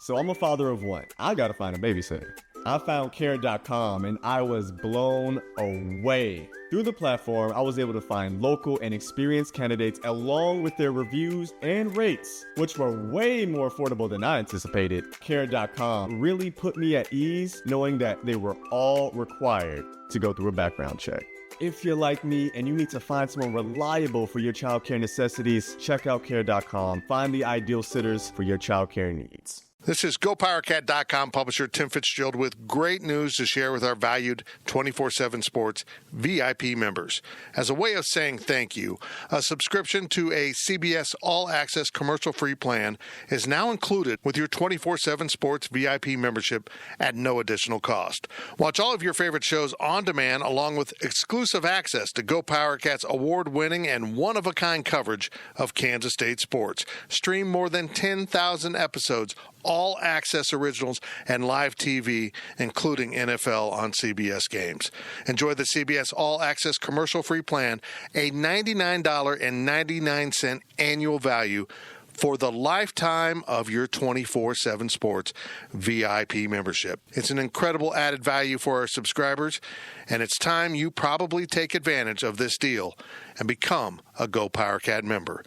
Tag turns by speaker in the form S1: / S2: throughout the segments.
S1: So I'm a father of one. I gotta find a babysitter. I found Care.com and I was blown away. Through the platform, I was able to find local and experienced candidates along with their reviews and rates, which were way more affordable than I anticipated. Care.com really put me at ease knowing that they were all required to go through a background check. If you're like me and you need to find someone reliable for your childcare necessities, check out Care.com. Find the ideal sitters for your childcare needs.
S2: This is GoPowerCat.com publisher Tim Fitzgerald with great news to share with our valued 24/7 Sports VIP members. As a way of saying thank you, a subscription to a CBS All-Access commercial-free plan is now included with your 24/7 Sports VIP membership at no additional cost. Watch all of your favorite shows on demand along with exclusive access to GoPowerCat's award-winning and one-of-a-kind coverage of Kansas State sports. Stream more than 10,000 episodes, all access originals, and live TV, including NFL on CBS games. Enjoy the CBS All Access commercial-free plan, a $99.99 annual value for the lifetime of your 24/7 Sports VIP membership. It's an incredible added value for our subscribers, and it's time you probably take advantage of this deal and become a GoPowerCat member.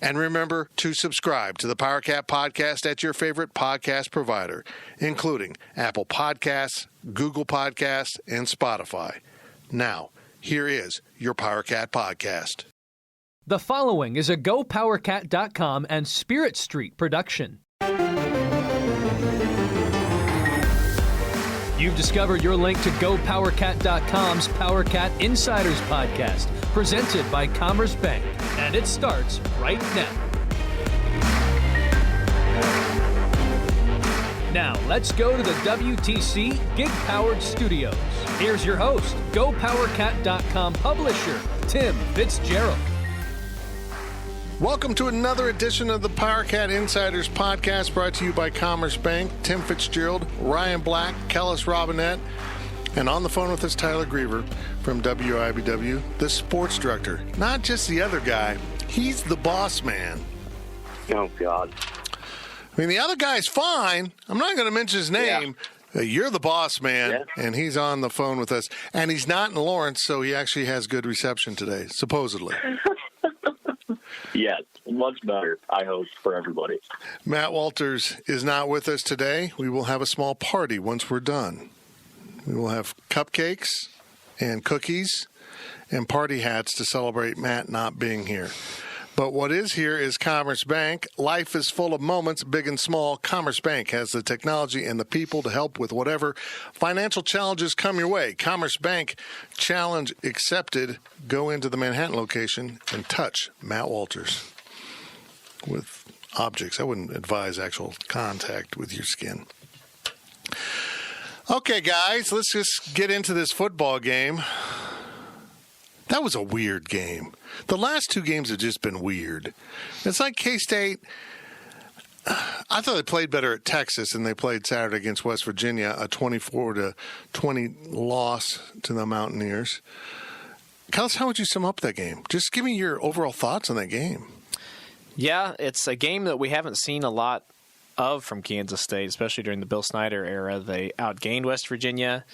S2: And remember to subscribe to the Powercat Podcast at your favorite podcast provider, including Apple Podcasts, Google Podcasts, and Spotify. Now, here is your Powercat Podcast.
S3: The following is a GoPowerCat.com and Spirit Street production. You've discovered your link to GoPowerCat.com's Powercat Insiders Podcast, presented by Commerce Bank, and it starts right now. Now, let's go to the WTC Gig-Powered Studios. Here's your host, GoPowerCat.com publisher, Tim Fitzgerald.
S2: Welcome to another edition of the Powercat Insiders Podcast, brought to you by Commerce Bank. Tim Fitzgerald, Ryan Black, Kellis Robinette, and on the phone with us, Tyler Griever from WIBW, the sports director. Not just the other guy, he's the boss man.
S4: Oh, God.
S2: I mean, the other guy's fine. I'm not going to mention his name. Yeah. You're the boss man, and he's on the phone with us. And he's not in Lawrence, so he actually has good reception today, supposedly.
S4: Yes, much better, I hope, for everybody.
S2: Matt Walters is not with us today. We will have a small party once we're done. We will have cupcakes and cookies and party hats to celebrate Matt not being here. But what is here is Commerce Bank. Life is full of moments, big and small. Commerce Bank has the technology and the people to help with whatever financial challenges come your way. Commerce Bank, challenge accepted. Go into the Manhattan location and touch Matt Walters with objects. I wouldn't advise actual contact with your skin. Okay, guys, let's just get into this football game. That was a weird game. The last two games have just been weird. It's like K-State. I thought they played better at Texas than they played Saturday against West Virginia, a 24-20 loss to the Mountaineers. Kellis, how would you sum up that game? Just give me your overall thoughts on that game.
S5: Yeah, it's a game that we haven't seen a lot of from Kansas State, especially during the Bill Snyder era. They outgained West Virginia.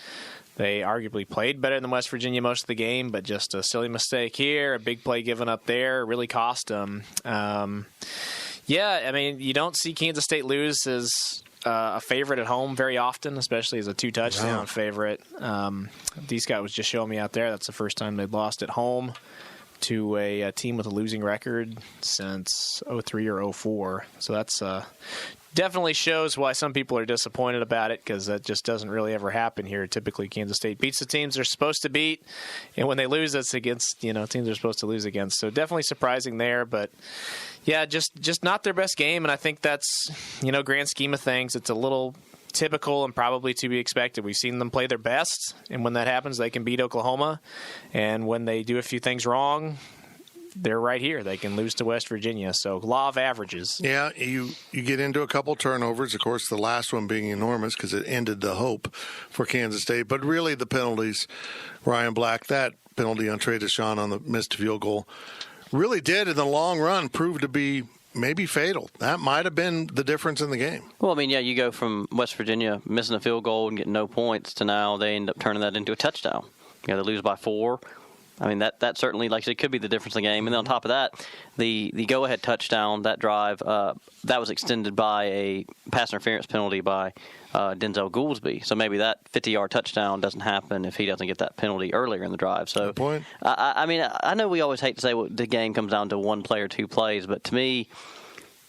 S5: They arguably played better than West Virginia most of the game, but just a silly mistake here, a big play given up there, really cost them. I mean, you don't see Kansas State lose as a favorite at home very often, especially as a two-touchdown favorite. D. Scott was just showing me out there. That's the first time they'd lost at home to a team with a losing record since 03 or 04. So that's definitely shows why some people are disappointed about it, because that just doesn't really ever happen here. Typically, Kansas State beats the teams they're supposed to beat, and when they lose, it's against teams they're supposed to lose against. So definitely surprising there, but yeah, just not their best game, and I think that's grand scheme of things, it's a little typical and probably to be expected. We've seen them play their best, and when that happens, they can beat Oklahoma, and when they do a few things wrong, they're right here. They can lose to West Virginia. So law of averages. Yeah,
S2: you get into a couple turnovers. Of course, the last one being enormous because it ended the hope for Kansas State. But really the penalties, Ryan Black, that penalty on Trey Deshawn on the missed field goal really did in the long run prove to be maybe fatal. That might have been the difference in the game.
S6: Well, I mean, yeah, you go from West Virginia missing a field goal and getting no points to now they end up turning that into a touchdown. They lose by 4. I mean, that certainly, like I said, could be the difference in the game. And then on top of that, the go-ahead touchdown, that drive, that was extended by a pass interference penalty by Denzel Goolsby. So maybe that 50-yard touchdown doesn't happen if he doesn't get that penalty earlier in the drive. So,
S2: good point.
S6: I mean, I know we always hate to say the game comes down to one play or 2 plays, but to me,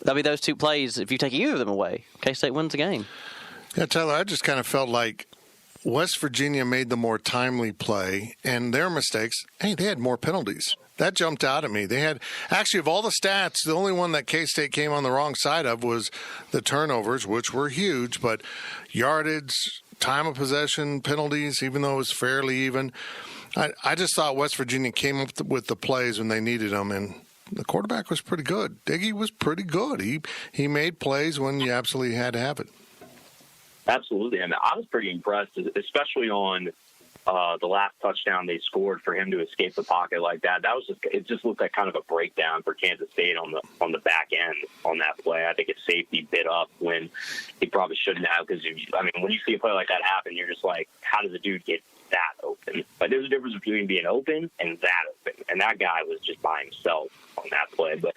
S6: I mean, those 2 plays, if you take either of them away, K-State wins the game.
S2: Yeah, Tyler, I just kind of felt like West Virginia made the more timely play, and their mistakes, hey, they had more penalties. That jumped out at me. They had, actually, of all the stats, the only one that K-State came on the wrong side of was the turnovers, which were huge, but yardage, time of possession, penalties, even though it was fairly even. I just thought West Virginia came up with the plays when they needed them, and the quarterback was pretty good. Diggy was pretty good. He made plays when you absolutely had to have it.
S4: Absolutely. I mean, I was pretty impressed, especially on the last touchdown they scored for him to escape the pocket like that. It just looked like kind of a breakdown for Kansas State on the back end on that play. I think his safety bit up when he probably shouldn't have, because I mean, when you see a play like that happen, you're just like, how does a dude get that open? But there's a difference between being open and that open, and that guy was just by himself on that play. But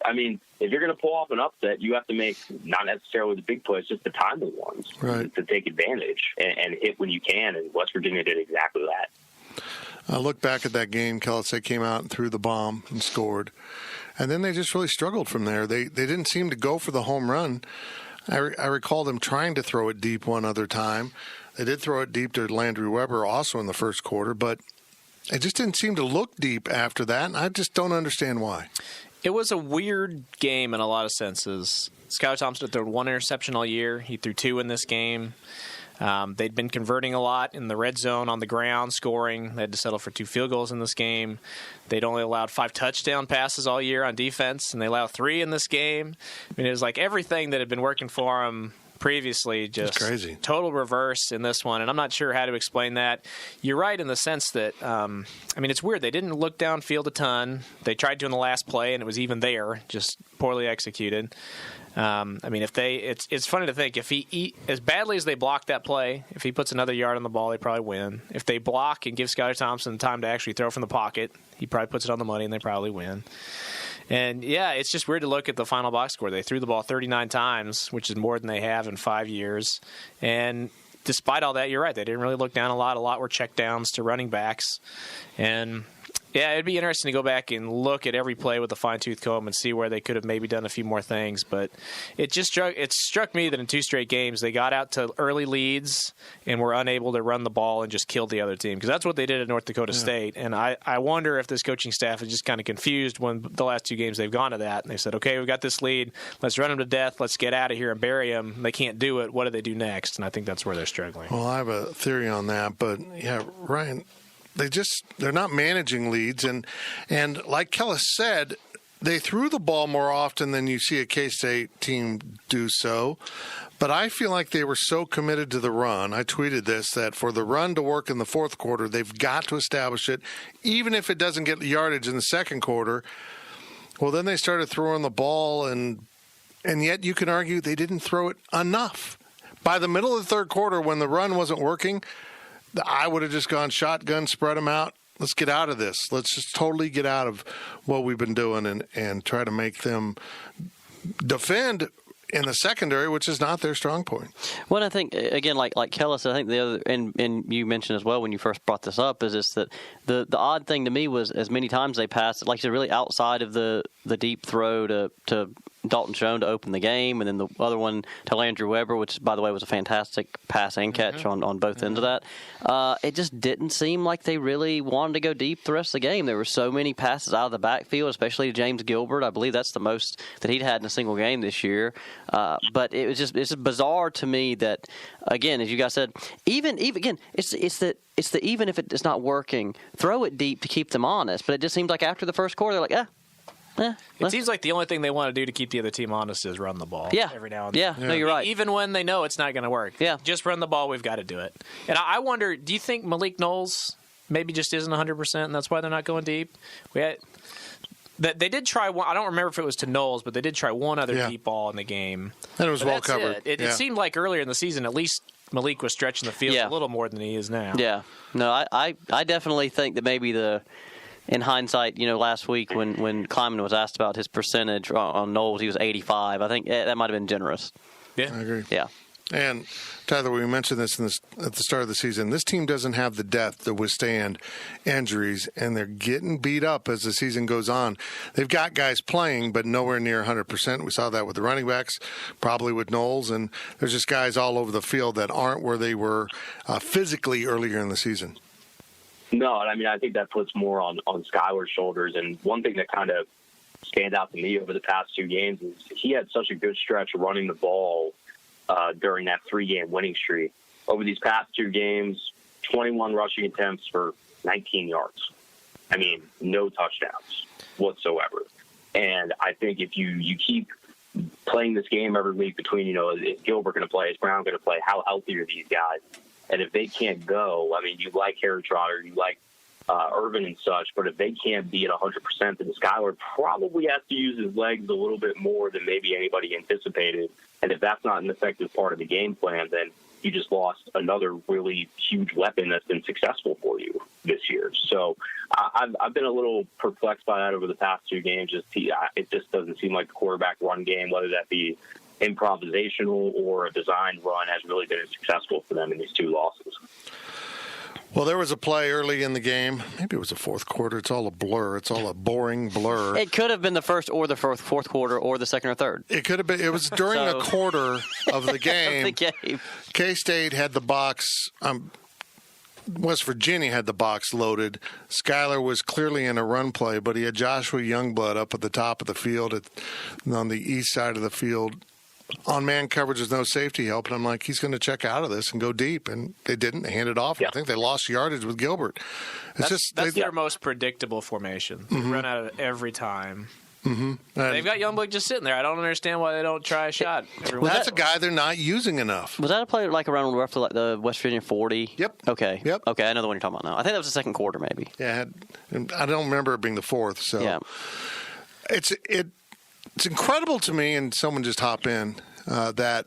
S4: I mean, if you're going to pull off an upset, you have to make not necessarily the big plays, just the timely ones, right, to take advantage and hit when you can. And West Virginia did exactly that.
S2: I look back at that game. Kansas came out and threw the bomb and scored, and then they just really struggled from there. They didn't seem to go for the home run. I recall them trying to throw it deep one other time. They did throw it deep to Landry Weber also in the first quarter, but it just didn't seem to look deep after that, and I just don't understand why.
S5: It was a weird game in a lot of senses. Skylar Thompson had thrown 1 interception all year. He threw 2 in this game. They'd been converting a lot in the red zone on the ground, scoring. They had to settle for 2 field goals in this game. They'd only allowed 5 touchdown passes all year on defense, and they allowed 3 in this game. I mean, it was like everything that had been working for them previously, just
S2: crazy.
S5: Total reverse in this one, and I'm not sure how to explain that. You're right in the sense that, I mean, it's weird. They didn't look downfield a ton. They tried to in the last play, and it was even there, just poorly executed. I mean, it's funny to think, if he as badly as they blocked that play, if he puts another yard on the ball, they probably win. If they block and give Skylar Thompson time to actually throw from the pocket, he probably puts it on the money, and they probably win. And, yeah, it's just weird to look at the final box score. They threw the ball 39 times, which is more than they have in 5 years. And despite all that, you're right. They didn't really look down a lot. A lot were check downs to running backs. And, yeah, it'd be interesting to go back and look at every play with a fine-tooth comb and see where they could have maybe done a few more things. But it struck me that in 2 straight games they got out to early leads and were unable to run the ball and just killed the other team, because that's what they did at North Dakota State. And I wonder if this coaching staff is just kind of confused when the last 2 games they've gone to that. And they said, okay, we've got this lead. Let's run them to death. Let's get out of here and bury them. They can't do it. What do they do next? And I think that's where they're struggling.
S2: Well, I have a theory on that. But, yeah, Ryan, they're not managing leads, and like Kellis said, they threw the ball more often than you see a K-State team do so. But I feel like they were so committed to the run. I tweeted this, that for the run to work in the fourth quarter, they've got to establish it, even if it doesn't get yardage in the second quarter. Well, then they started throwing the ball, and yet you can argue they didn't throw it enough. By the middle of the third quarter, when the run wasn't working, I would have just gone shotgun, spread them out. Let's get out of this. Let's just totally get out of what we've been doing and try to make them defend in the secondary, which is not their strong point.
S6: Well, I think, again, like Kellis, I think the other, and you mentioned as well when you first brought this up, is that the odd thing to me was as many times they passed, like you said, really outside of the deep throw to Dalton Schoen to open the game, and then the other one to Landry Weber, which, by the way, was a fantastic pass and catch on both ends of that. It just didn't seem like they really wanted to go deep the rest of the game. There were so many passes out of the backfield, especially to James Gilbert. I believe that's the most that he'd had in a single game this year. But it's just bizarre to me that, again, as you guys said, even again, it's the even if it's not working, throw it deep to keep them honest. But it just seems like after the first quarter, they're like,
S5: it seems like the only thing they want to do to keep the other team honest is run the ball every now and then.
S6: Yeah, no, you're right.
S5: Even when they know it's not going to work.
S6: Yeah.
S5: Just run the ball. We've got to do it. And I wonder, do you think Malik Knowles maybe just isn't 100%, and that's why they're not going deep? They did try one. I don't remember if it was to Knowles, but they did try one other deep ball in the game.
S2: And it was well covered.
S5: It seemed like earlier in the season, at least Malik was stretching the field a little more than he is now.
S6: Yeah. No, I definitely think that maybe in hindsight, last week when Kleiman was asked about his percentage on Knowles, he was 85. I think that might have been generous.
S2: Yeah, I agree.
S6: Yeah.
S2: And, Tyler, we mentioned this at the start of the season. This team doesn't have the depth to withstand injuries, and they're getting beat up as the season goes on. They've got guys playing, but nowhere near 100%. We saw that with the running backs, probably with Knowles, and there's just guys all over the field that aren't where they were physically earlier in the season.
S4: No, I mean, I think that puts more on Skylar's shoulders. And one thing that kind of stands out to me over the past 2 games is he had such a good stretch running the ball during that 3-game winning streak. Over these past 2 games, 21 rushing attempts for 19 yards. I mean, no touchdowns whatsoever. And I think if you keep playing this game every week between, is Gilbert going to play, is Brown going to play, how healthy are these guys? And if they can't go, I mean, you like Harry Trotter, you like Irvin and such, but if they can't be at 100%, then Skylar probably has to use his legs a little bit more than maybe anybody anticipated. And if that's not an effective part of the game plan, then you just lost another really huge weapon that's been successful for you this year. So I've been a little perplexed by that over the past 2 games. It just doesn't seem like the quarterback run game, whether that be improvisational or a designed run, has really been successful for them in these 2 losses.
S2: Well, there was a play early in the game. Maybe it was the fourth quarter. It's all a blur. It's all a boring blur.
S6: It could have been the first or the fourth quarter or the second or third.
S2: It could have been. It was during a quarter of the game. K-State had the box. West Virginia had the box loaded. Skylar was clearly in a run play, but he had Joshua Youngblood up at the top of the field on the east side of the field. On man coverage, there's no safety help, and I'm like, he's going to check out of this and go deep, and they didn't. They handed off. Yeah. I think they lost yardage with Gilbert.
S5: That's their most predictable formation. They run out of it every time. Mm-hmm. They've got Youngblood just sitting there. I don't understand why they don't try a shot.
S2: That's a guy they're not using enough.
S6: Was that a play like around roughly like the West Virginia 40?
S2: Yep.
S6: Okay.
S2: Yep.
S6: Okay, I know the one you're talking about now. I think that was the second quarter, maybe.
S2: Yeah, I don't remember it being the fourth. So yeah. It's incredible to me, and someone just hop in, that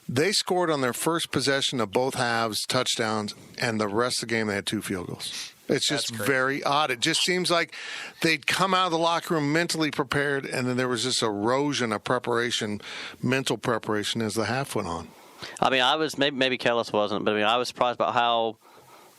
S2: they scored on their first possession of both halves touchdowns, and the rest of the game they had 2 field goals. It's just very odd. It just seems like they'd come out of the locker room mentally prepared, and then there was this erosion of preparation, mental preparation as the half went on.
S6: I mean, I was maybe Kellis wasn't, but I was surprised about how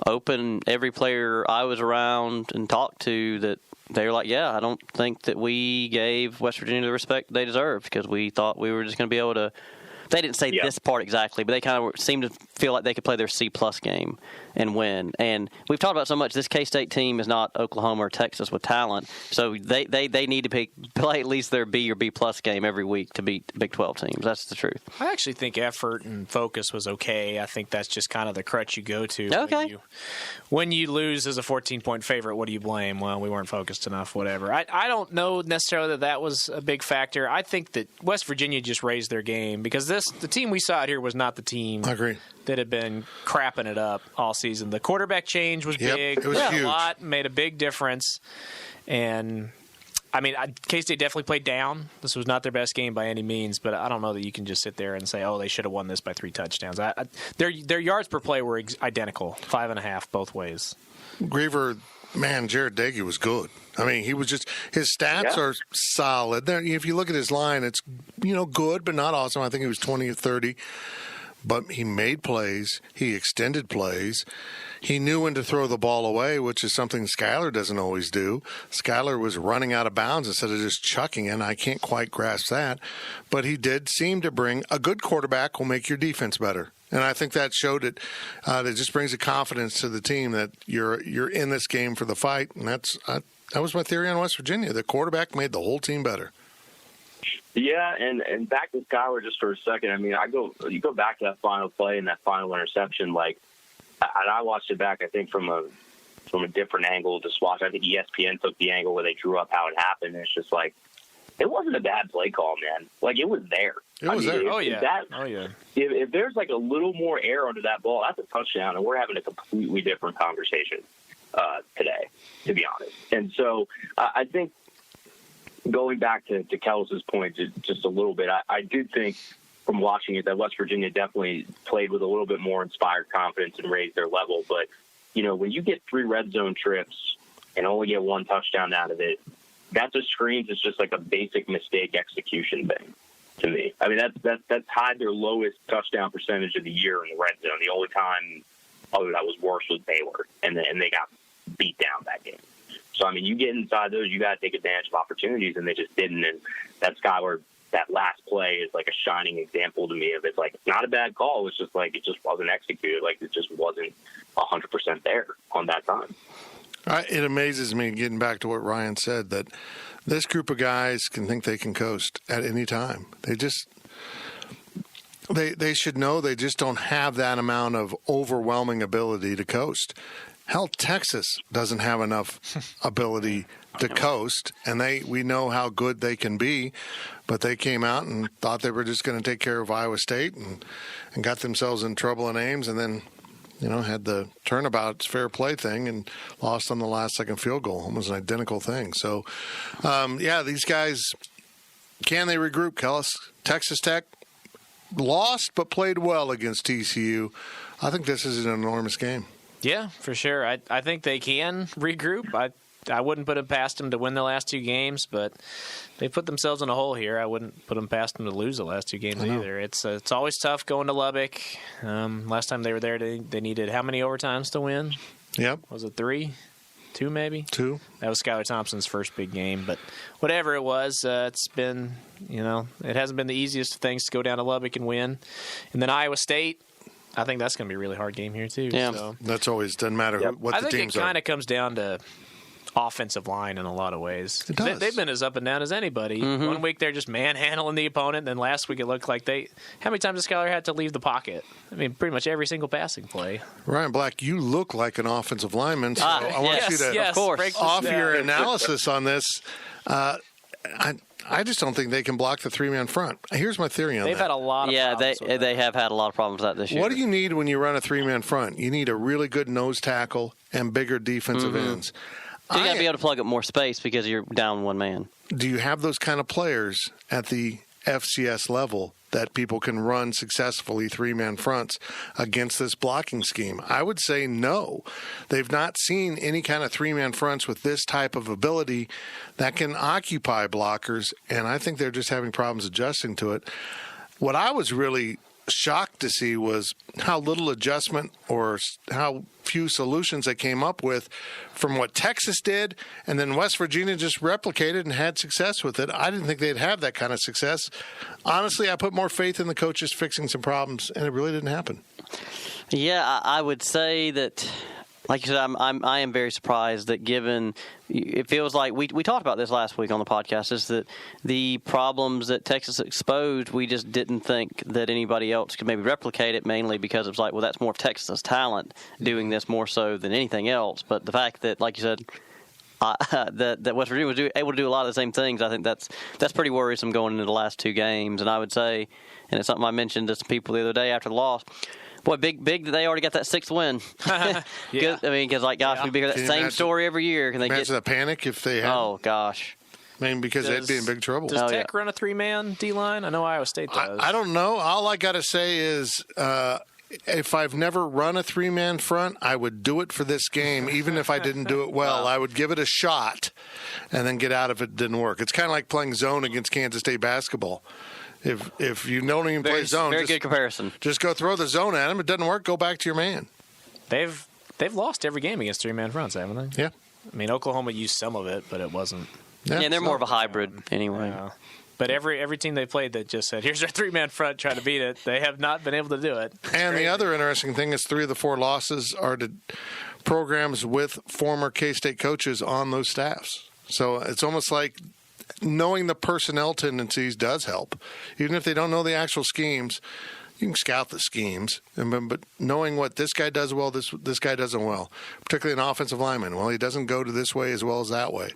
S6: open every player I was around and talked to that. They were like, yeah, I don't think that we gave West Virginia the respect they deserved because we thought we were just going to be able to – they didn't say this part exactly, but they kind of seemed to feel like they could play their C-plus game and win. And we've talked about so much, this K-State team is not Oklahoma or Texas with talent, so they need to play at least their B or B-plus game every week to beat Big 12 teams. That's the truth.
S5: I actually think effort and focus was okay. I think that's just kind of the crutch you go to.
S6: Okay.
S5: When you lose as a 14-point favorite, what do you blame? Well, we weren't focused enough, whatever. I don't know necessarily that was a big factor. I think that West Virginia just raised their game because the team we saw out here was not the team that had been crapping it up all season. The quarterback change was big.
S2: It was huge.
S5: A lot, made a big difference. And, I mean, K-State definitely played down. This was not their best game by any means, but I don't know that you can just sit there and say, oh, they should have won this by 3 touchdowns. Their yards per play were identical, 5.5 both ways.
S2: Griever, man, Jared Dagey was good. I mean, he was just – his stats are solid. If you look at his line, it's, good but not awesome. I think he was 20 or 30. But he made plays. He extended plays. He knew when to throw the ball away, which is something Skylar doesn't always do. Skylar was running out of bounds instead of just chucking it. I can't quite grasp that. But he did seem to bring – a good quarterback will make your defense better. And I think that showed it. It just brings a confidence to the team that you're in this game for the fight. And that was my theory on West Virginia. The quarterback made the whole team better.
S4: Yeah, and back to Skylar just for a second. I mean, you go back to that final play and that final interception. And I watched it back. I think from a different angle. Just watch. I think ESPN took the angle where they drew up how it happened. And it's just it wasn't a bad play call, man. It was there.
S2: It was there.
S4: If there's a little more air under that ball, that's a touchdown, and we're having a completely different conversation today, to be honest. And so I think going back to Kellis's point just a little bit, I do think from watching it that West Virginia definitely played with a little bit more inspired confidence and raised their level. But, when you get 3 red zone trips and only get 1 touchdown out of it, that just screams it's just like a basic mistake execution thing to me. I mean, that's tied their lowest touchdown percentage of the year in the red zone. The only time that was worse was Baylor, and they got beat down that game. So, I mean, you get inside those, you got to take advantage of opportunities, and they just didn't. And that Skylar, that last play is like a shining example to me of it's like, it's not a bad call. It's just like, it just wasn't executed. Like, it just wasn't 100% there on that time.
S2: It amazes me, getting back to what Ryan said, that this group of guys can think they can coast at any time. They should know they just don't have that amount of overwhelming ability to coast. Hell, Texas doesn't have enough ability to coast, and we know how good they can be, but they came out and thought they were just going to take care of Iowa State and got themselves in trouble in Ames, and then had the turnabout fair play thing and lost on the last second field goal. Almost an identical thing. So, these guys, can they regroup, Kellis? Texas Tech lost but played well against TCU. I think this is an enormous game.
S5: Yeah, for sure. I think they can regroup. I wouldn't put it past them to win the last 2 games, but they put themselves in a hole here. I wouldn't put them past them to lose the last 2 games either. It's always tough going to Lubbock. Last time they were there, they needed how many overtimes to win?
S2: Yep.
S5: Was it 3? 2 maybe?
S2: 2.
S5: That was Skylar Thompson's first big game. But whatever it was, it's been, it hasn't been the easiest of things to go down to Lubbock and win. And then Iowa State, I think that's going to be a really hard game here too.
S6: Yeah.
S5: So.
S2: That's always, doesn't matter what the teams are.
S5: I think it kind of comes down to offensive line in a lot of ways.
S2: It does.
S5: They've been as up and down as anybody.
S6: Mm-hmm.
S5: One week they're just manhandling the opponent, then last week it looked like how many times has Skylar had to leave the pocket? I mean, pretty much every single passing play.
S2: Ryan Black, you look like an offensive lineman, so I want you to
S6: of course.
S2: offer your analysis on this. I just don't think they can block the 3-man front. Here's my theory on that.
S5: They've had a lot of problems with
S6: they have had a lot of problems with that this year.
S2: What do you need when you run a 3-man front? You need a really good nose tackle and bigger defensive ends.
S6: You got to be able to plug up more space because you're down 1 man.
S2: Do you have those kind of players at the FCS level that people can run successfully 3-man fronts against this blocking scheme? I would say no. They've not seen any kind of 3-man fronts with this type of ability that can occupy blockers, and I think they're just having problems adjusting to it. What I was really shocked to see was how little adjustment or how few solutions they came up with from what Texas did, and then West Virginia just replicated and had success with it. I didn't think they'd have that kind of success. Honestly, I put more faith in the coaches fixing some problems, and it really didn't happen.
S6: Yeah, I would say that, like you said, I am very surprised that given it feels like we talked about this last week on the podcast, is that the problems that Texas exposed, we just didn't think that anybody else could maybe replicate it, mainly because it was like, well, that's more of Texas's talent doing this more so than anything else. But the fact that, like you said, that West Virginia was able to do a lot of the same things, I think that's pretty worrisome going into the last 2 games. And I would say, and it's something I mentioned to some people the other day after the loss, boy, big that they already got that 6th win. Yeah. I mean, because, like, gosh, we'd be hearing that same story every year. Can they
S2: imagine the panic if they had?
S6: Oh, gosh.
S2: I mean, because they'd be in big trouble.
S5: Does Tech run a 3-man D-line? I know Iowa State does.
S2: I don't know. All I got to say is if I've never run a 3-man front, I would do it for this game. Even if I didn't do it well, I would give it a shot and then get out if it didn't work. It's kind of like playing zone against Kansas State basketball. If you don't even play zone,
S6: very good comparison.
S2: Just go throw the zone at them. It doesn't work, go back to your man.
S5: They've lost every game against 3-man fronts, haven't they?
S2: Yeah.
S5: I mean, Oklahoma used some of it, but it wasn't.
S6: Yeah, they're more of a hybrid anyway.
S5: Yeah. But every team they played that just said, here's our 3-man front, try to beat it, they have not been able to do it.
S2: And the other interesting thing is 3 of the 4 losses are to programs with former K-State coaches on those staffs. So it's almost like knowing the personnel tendencies does help. Even if they don't know the actual schemes, you can scout the schemes. But knowing what this guy does well, this guy doesn't well, particularly an offensive lineman. Well, he doesn't go to this way as well as that way.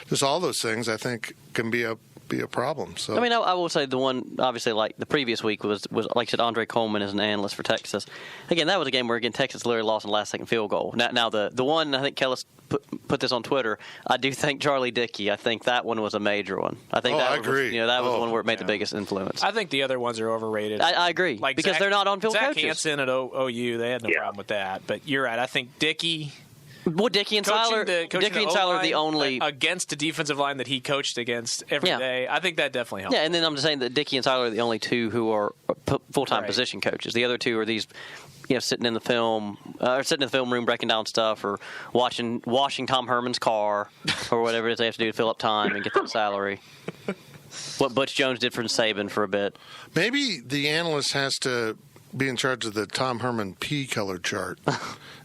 S2: Just all those things, I think, can be a be a problem. So
S6: I mean, I will say the one, obviously, like the previous week was like I said, Andre Coleman is an analyst for Texas. Again, that was a game where, again, Texas literally lost in the last second field goal. Now the one, I think Kellis put this on Twitter, I do think Charlie Dickey, I think that one was a major one. I think
S2: I agree.
S6: That was the one where it made the biggest influence.
S5: I think the other ones are overrated.
S6: I agree,
S5: like
S6: because they're not on-field
S5: Zach
S6: coaches.
S5: Hansen at OU, they had no problem with that. But you're right. I think Dickey...
S6: Well, Dickey and Tyler are the only
S5: against the defensive line that he coached against every day. I think that definitely helps.
S6: Yeah, and then I'm just saying that Dickey and Tyler are the only two who are full-time position coaches. The other two are these, sitting in the film room breaking down stuff, or washing Tom Herman's car, or whatever it is they have to do to fill up time and get that salary. What Butch Jones did for Saban for a bit.
S2: Maybe the analyst has to be in charge of the Tom Herman P color chart.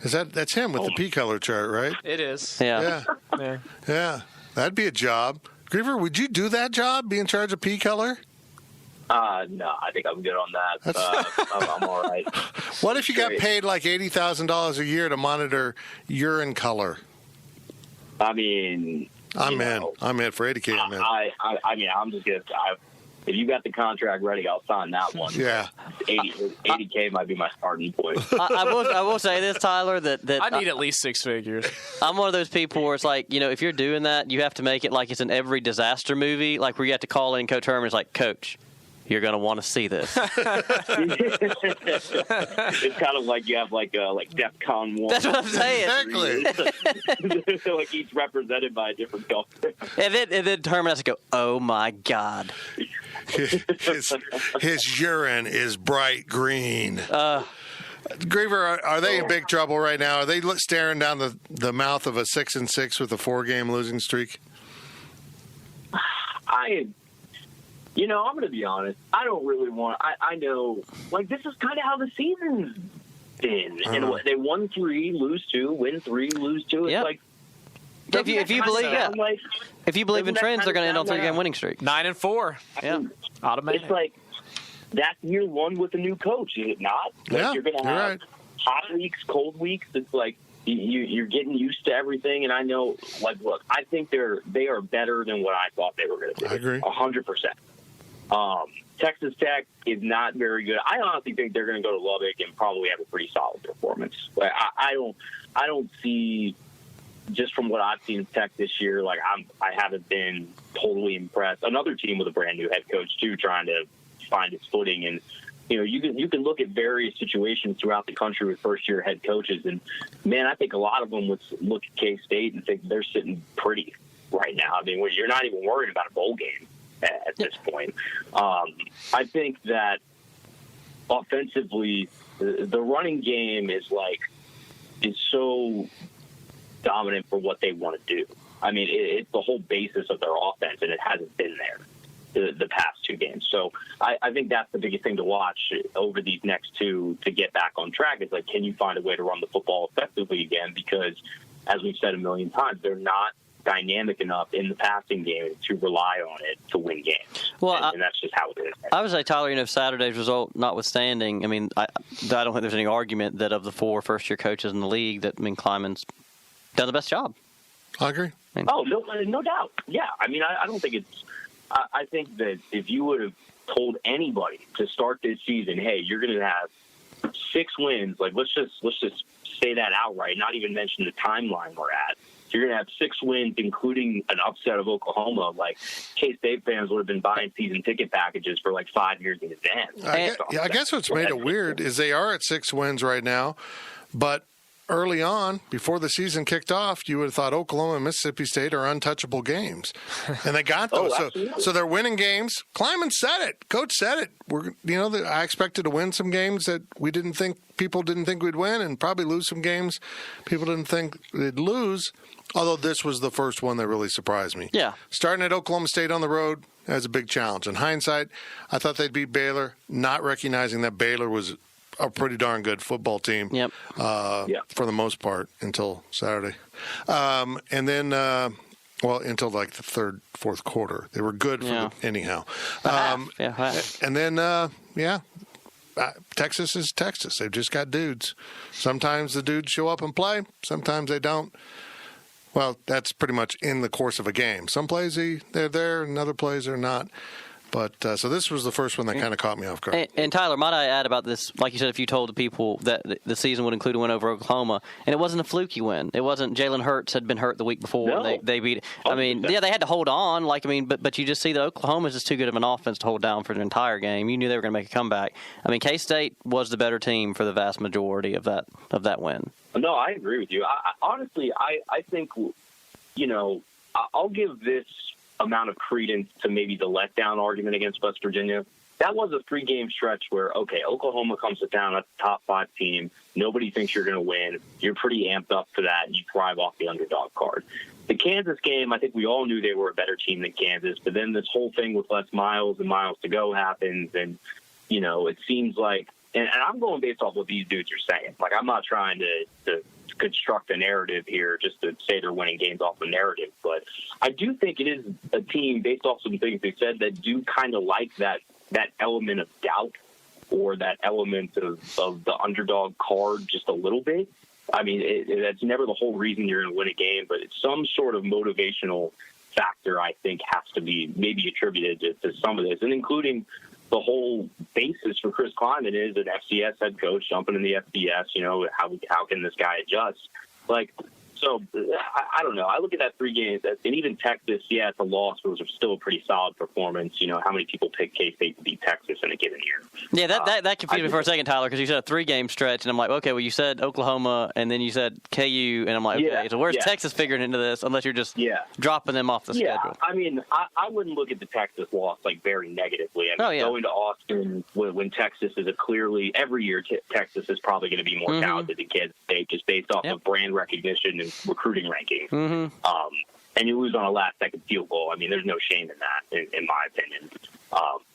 S2: That's him with the P color chart, right?
S5: It is.
S6: Yeah.
S2: That'd be a job. Griever, would you do that job? Be in charge of P color?
S4: No, I think I'm good on that. I'm all right.
S2: What if you got paid like $80,000 a year to monitor urine color?
S4: I mean,
S2: I'm in for 80K. I'm in.
S4: I mean, I'm just gonna. If you got the contract ready, I'll sign that one.
S2: Yeah.
S4: 80K might be my starting point.
S6: I will say this, Tyler, that
S5: I need at least six figures.
S6: I'm one of those people where it's like, if you're doing that, you have to make it like it's in every disaster movie, like where you have to call in Coach Herman. It's like, Coach, you're going to want to see this.
S4: It's kind of like you have like DEFCON 1.
S6: That's what I'm saying.
S2: Exactly.
S4: Like each represented by a different color.
S6: And then Herman has to go, oh, my God.
S2: His urine is bright green. Griever, are they in big trouble right now? Are they staring down the mouth of a 6-6 with a 4-game losing streak?
S4: I'm going to be honest. I don't really want. I know, like, this is kind of how the season's been. And they won 3, lose 2, win 3, lose 2. It's like.
S6: If you believe in trends, they're going to end on 3-game winning streak.
S5: 9-4. Automatic.
S4: It's like that's year one with a new coach, is it not? Like, you're going to have hot weeks, cold weeks. It's like you're getting used to everything. And I know, like, look, I think they are better than what I thought they were going to do.
S2: I agree.
S4: 100%. Texas Tech is not very good. I honestly think they're going to go to Lubbock and probably have a pretty solid performance. Like, I don't see. Just from what I've seen in Tech this year, like I haven't been totally impressed. Another team with a brand new head coach too, trying to find its footing. And you can look at various situations throughout the country with first year head coaches, and man, I think a lot of them would look at K-State and think they're sitting pretty right now. I mean, you're not even worried about a bowl game at this point. I think that offensively, the running game is so dominant for what they want to do. I mean, it's the whole basis of their offense, and it hasn't been there the past 2 games. So I think that's the biggest thing to watch over these next 2 to get back on track. Is like, can you find a way to run the football effectively again? Because, as we've said a million times, they're not dynamic enough in the passing game to rely on it to win games. Well, and that's just how it is.
S6: I would say, Tyler, Saturday's result notwithstanding, I mean, I don't think there's any argument that of the 4 first-year coaches in the league, that Kleiman's done the best job.
S2: I agree.
S4: No doubt. Yeah. I mean, I don't think it's – I think that if you would have told anybody to start this season, hey, you're going to have 6 wins, like let's just say that outright, not even mention the timeline we're at. You're going to have 6 wins, including an upset of Oklahoma. Like, K-State fans would have been buying season ticket packages for like 5 years in advance.
S2: I guess what's made it weird is they are at 6 wins right now, but early on, before the season kicked off, you would have thought Oklahoma and Mississippi State are untouchable games, and they got those. So they're winning games. Kleiman said it. Coach said it. I expected to win some games that people didn't think we'd win, and probably lose some games people didn't think they'd lose. Although this was the first one that really surprised me.
S6: Yeah,
S2: starting at Oklahoma State on the road as a big challenge. In hindsight, I thought they'd beat Baylor, not recognizing that Baylor was a pretty darn good football team.
S6: Yep.
S2: For the most part until Saturday. And then, until like the 3rd, 4th quarter. They were good anyhow. And then, Texas is Texas. They've just got dudes. Sometimes the dudes show up and play. Sometimes they don't. Well, that's pretty much in the course of a game. Some plays they're there, and other plays they're not. But so this was the first one that kind of caught me off guard.
S6: And Tyler, might I add about this? Like you said, if you told the people that the season would include a win over Oklahoma, and it wasn't a fluky win. It wasn't Jalen Hurts had been hurt the week before.
S4: No.
S6: And they beat. I mean, yeah, they had to hold on. But you just see that Oklahoma is just too good of an offense to hold down for the entire game. You knew they were going to make a comeback. I mean, K-State was the better team for the vast majority of that win.
S4: No, I agree with you. Honestly, I think, I'll give this amount of credence to maybe the letdown argument against West Virginia. That was a 3-game stretch where, okay, Oklahoma comes to town, that's a top 5 team. Nobody thinks you're going to win. You're pretty amped up for that, and you thrive off the underdog card. The Kansas game, I think we all knew they were a better team than Kansas, but then this whole thing with less miles and miles to go happens, and, it seems like, and I'm going based off what these dudes are saying. Like, I'm not trying to construct a narrative here just to say they're winning games off a narrative, but I do think it is a team based off some things they said that do kind of like that element of doubt or that element of the underdog card just a little bit. I mean, that's never the whole reason you're going to win a game, but it's some sort of motivational factor I think has to be maybe attributed to some of this, and including the whole basis for Chris Kleiman is an FCS head coach jumping in the FBS. How can this guy adjust? So I don't know. I look at that 3 games, and even Texas, yeah, it's a loss, but it was still a pretty solid performance. How many people pick K-State to beat Texas in a given year?
S6: Yeah, that confused me for a second, Tyler, because you said a 3-game stretch, and I'm like, okay, well, you said Oklahoma, and then you said KU, and I'm like, okay, so where's Texas figuring into this, unless you're just dropping them off the schedule?
S4: I mean, I wouldn't look at the Texas loss very negatively. I mean, going to Austin when Texas is every year Texas is probably going to be more talented than Kansas State, just based off of brand recognition and recruiting rankings. And you lose on a last-second field goal. I mean, there's no shame in that, in my opinion.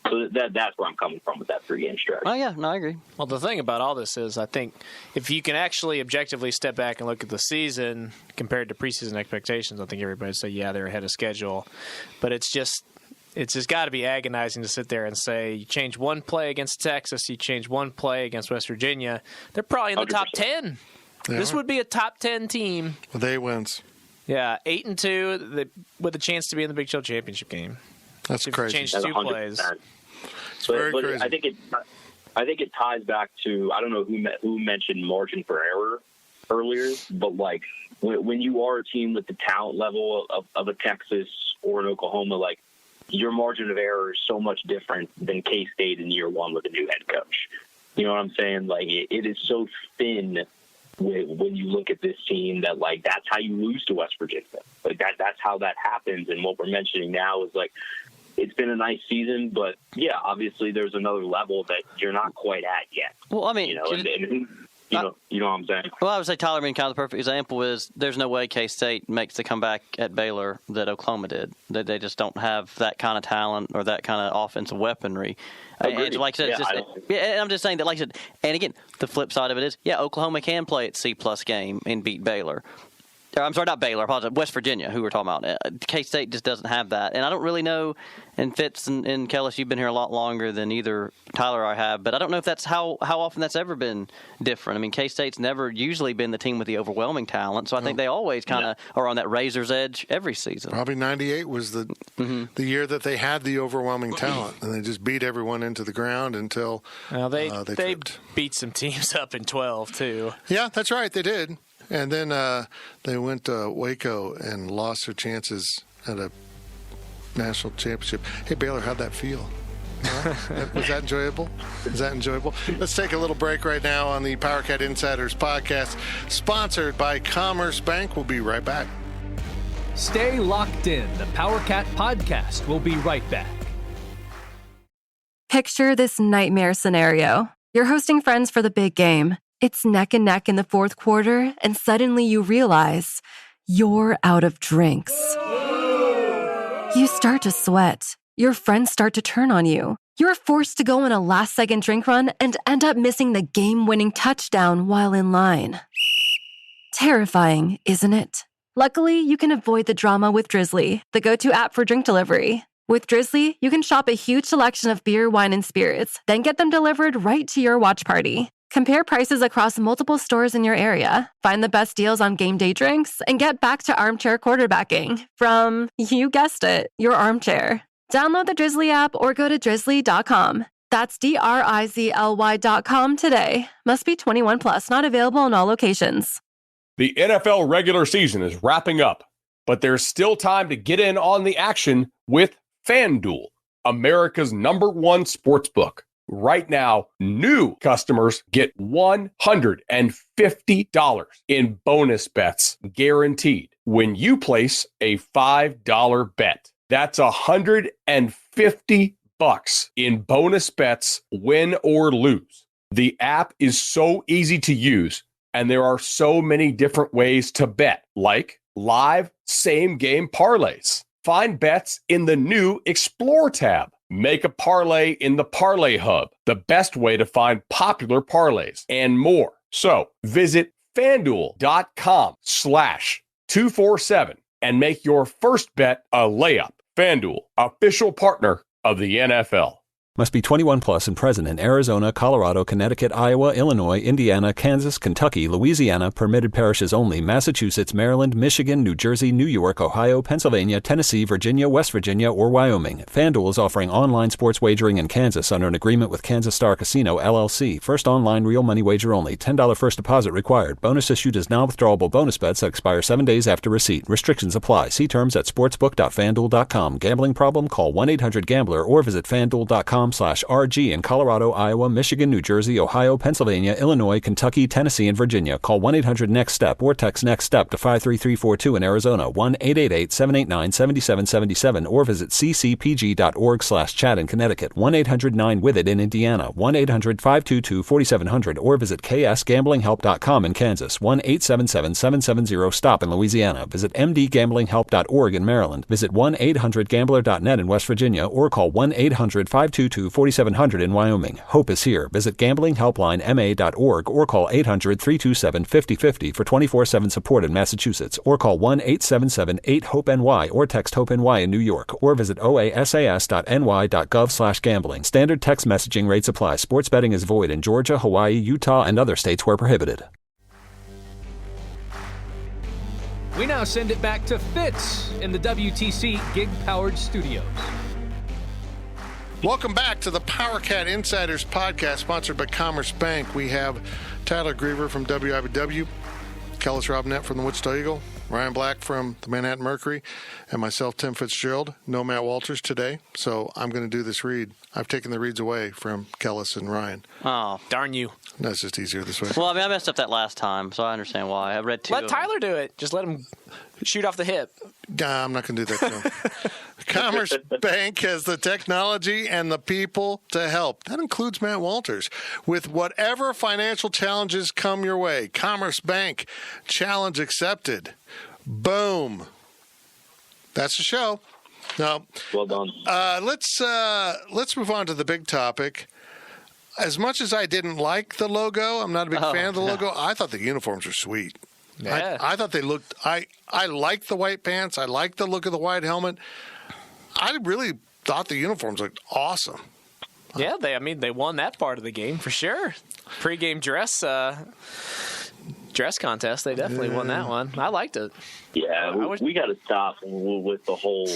S4: So that's where I'm coming from with that 3-game stretch.
S6: Oh, yeah. No, I agree.
S5: Well, the thing about all this is I think if you can actually objectively step back and look at the season compared to preseason expectations, I think everybody would say, yeah, they're ahead of schedule. But it's just got to be agonizing to sit there and say you change one play against Texas, you change one play against West Virginia. They're probably in the
S4: 100%.
S5: top 10. This would be a top 10 team.
S2: With 8 wins.
S5: Yeah, 8-2 with a chance to be in the Big 12 championship game.
S2: That's crazy.
S5: Change 2 plays.
S2: It's very crazy.
S4: I think it ties back to, I don't know who mentioned margin for error earlier, but when you are a team with the talent level of a Texas or an Oklahoma, your margin of error is so much different than K-State in year 1 with a new head coach. You know what I'm saying? It is so thin when you look at this team that that's how you lose to West Virginia. That's how that happens. And what we're mentioning now is it's been a nice season, but yeah, obviously there's another level that you're not quite at yet.
S6: Well, I mean,
S4: you know what I'm saying?
S6: Well, I would say, Tyler, I mean, kind of the perfect example is there's no way K-State makes the comeback at Baylor that Oklahoma did. They just don't have that kind of talent or that kind of offensive weaponry. And like I said, I'm just saying that, like I said, and again, the flip side of it is, Oklahoma can play its C-plus game and beat Baylor. I'm sorry, not Baylor. I apologize. West Virginia, who we're talking about. K-State just doesn't have that. And I don't really know, and Fitz and Kellis, you've been here a lot longer than either Tyler or I have, but I don't know if that's how often that's ever been different. I mean, K-State's never usually been the team with the overwhelming talent, so I think they always kind of are on that razor's edge every season.
S2: Probably 98 was the year that they had the overwhelming talent, and they just beat everyone into the ground until
S5: they
S2: tripped.
S5: beat some teams up in 12, too.
S2: Yeah, that's right. They did. And then they went to Waco and lost their chances at a national championship. Hey, Baylor, how'd that feel? Was that enjoyable? Is that enjoyable? Let's take a little break right now on the Powercat Insiders podcast, sponsored by Commerce Bank. We'll be right back.
S3: Stay locked in. The Powercat Podcast will be right back.
S7: Picture this nightmare scenario. You're hosting friends for the big game. It's neck and neck in the fourth quarter, and suddenly you realize you're out of drinks. You start to sweat. Your friends start to turn on you. You're forced to go on a last-second drink run and end up missing the game-winning touchdown while in line. Terrifying, isn't it? Luckily, you can avoid the drama with Drizzly, the go-to app for drink delivery. With Drizzly, you can shop a huge selection of beer, wine, and spirits, then get them delivered right to your watch party. Compare prices across multiple stores in your area. Find the best deals on game day drinks and get back to armchair quarterbacking from, you guessed it, your armchair. Download the Drizzly app or go to drizzly.com. That's DRIZLY.com today. Must be 21 plus, not available in all locations.
S8: The NFL regular season is wrapping up, but there's still time to get in on the action with FanDuel, America's #1 sportsbook. Right now, new customers get $150 in bonus bets guaranteed when you place a $5 bet. That's $150 in bonus bets, win or lose. The app is so easy to use, and there are so many different ways to bet, like live same-game parlays. Find bets in the new Explore tab. Make a parlay in the Parlay Hub, the best way to find popular parlays, and more. So visit FanDuel.com/247 and make your first bet a layup. FanDuel, official partner of the NFL.
S9: Must be 21 plus and present in Arizona, Colorado, Connecticut, Iowa, Illinois, Indiana, Kansas, Kentucky, Louisiana, permitted parishes only, Massachusetts, Maryland, Michigan, New Jersey, New York, Ohio, Pennsylvania, Tennessee, Virginia, West Virginia, or Wyoming. FanDuel is offering online sports wagering in Kansas under an agreement with Kansas Star Casino, LLC. First online real money wager only. $10 first deposit required. Bonus issued as non-withdrawable bonus bets that expire 7 days after receipt. Restrictions apply. See terms at sportsbook.fanduel.com. Gambling problem? Call 1-800-GAMBLER or visit fanduel.com/RG in Colorado, Iowa, Michigan, New Jersey, Ohio, Pennsylvania, Illinois, Kentucky, Tennessee, and Virginia. Call 1-800-NEXT-STEP or text NEXT-STEP to 53342 in Arizona, 1-888-789-7777, or visit ccpg.org/chat in Connecticut, 1-800-9-WITH-IT in Indiana, 1-800-522-4700, or visit ksgamblinghelp.com in Kansas, 1-877-770-STOP in Louisiana. Visit mdgamblinghelp.org in Maryland. Visit 1-800-GAMBLER.net in West Virginia, or call 1-800-522-4700 in Wyoming. Hope is here. Visit gamblinghelplinema.org or call 800-327-5050 for 24/7 support in Massachusetts, or call 1-877-8-HOPE-NY or text HOPE-NY in New York, or visit oasas.ny.gov/gambling. Standard text messaging rates apply. Sports betting is void in Georgia, Hawaii, Utah, and other states where prohibited.
S3: We now send it back to Fitz in the WTC Gig-Powered Studios.
S2: Welcome back to the Powercat Insiders Podcast, sponsored by Commerce Bank. We have Tyler Griever from WIBW, Kellis Robinette from the Wichita Eagle, Ryan Black from the Manhattan Mercury, and myself, Tim Fitzgerald. No Matt Walters today, so I'm going to do this read. I've taken the reads away from Kellis and Ryan.
S5: Oh, darn you.
S2: That's just easier this way.
S6: Well, I mean, I messed up that last time, so I understand why. I read two.
S5: Let Tyler do it. Just let him shoot off the hip.
S2: I'm not going to do that, Phil. Commerce Bank has the technology and the people to help. That includes Matt Walters. With whatever financial challenges come your way, Commerce Bank, challenge accepted. Boom. That's the show. Now,
S4: well done.
S2: Let's move on to the big topic. As much as I didn't like the logo, I'm not a big fan of the logo. I thought the uniforms were sweet.
S5: Yeah.
S2: I thought they looked. I liked the white pants. I liked the look of the white helmet. I really thought the uniforms looked awesome.
S5: Yeah, they won that part of the game for sure. Pre-game dress contest, they definitely won that one. I liked it.
S4: Yeah, we got to stop with the whole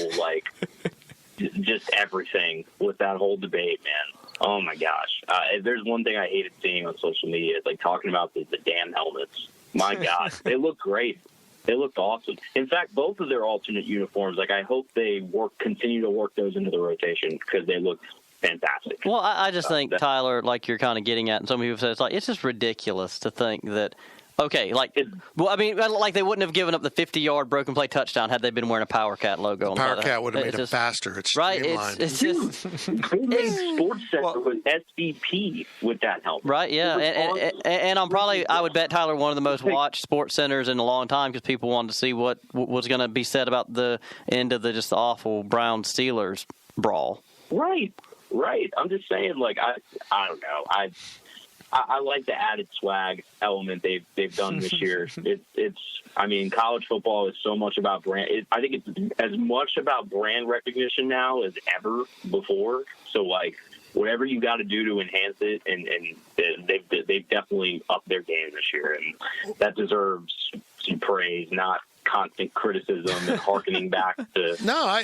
S4: just everything with that whole debate, man. Oh my gosh, if there's one thing I hated seeing on social media, it's like talking about the damn helmets. My gosh, they look great. They looked awesome. In fact, both of their alternate uniforms, I hope they continue to work those into the rotation because they look fantastic.
S6: Well, I just think, Tyler, like you're kind of getting at, and some people say it's just ridiculous to think that. Okay, they wouldn't have given up the 50-yard broken play touchdown had they been wearing a Powercat logo. On
S2: Powercat would have made it faster. It's streamlined.
S6: It's just
S4: they made Sports Center with SVP with that helmet.
S6: Right, yeah, and I'm probably, I would bet, Tyler, one of the most watched Sports Centers in a long time because people wanted to see what was going to be said about the end of the awful Browns-Steelers brawl.
S4: Right. I'm just saying, I don't know. I like the added swag element they've done this year. College football is so much about brand. I think it's as much about brand recognition now as ever before. So, whatever you got to do to enhance it, and they've definitely upped their game this year, and that deserves some praise, not constant criticism and harkening back to.
S2: No,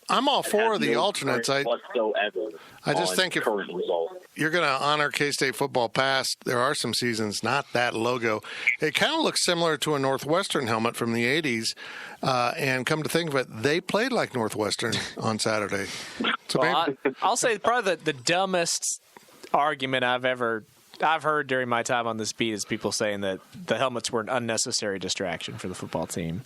S2: I'm all for the alternates.
S4: Whatsoever.
S2: I just think if
S4: current results.
S2: You're going to honor K-State football past, there are some seasons, not that logo. It kind of looks similar to a Northwestern helmet from the 80s. And come to think of it, they played like Northwestern on Saturday. So
S5: I'll say probably the dumbest argument I've heard during my time on this beat is people saying that the helmets were an unnecessary distraction for the football team.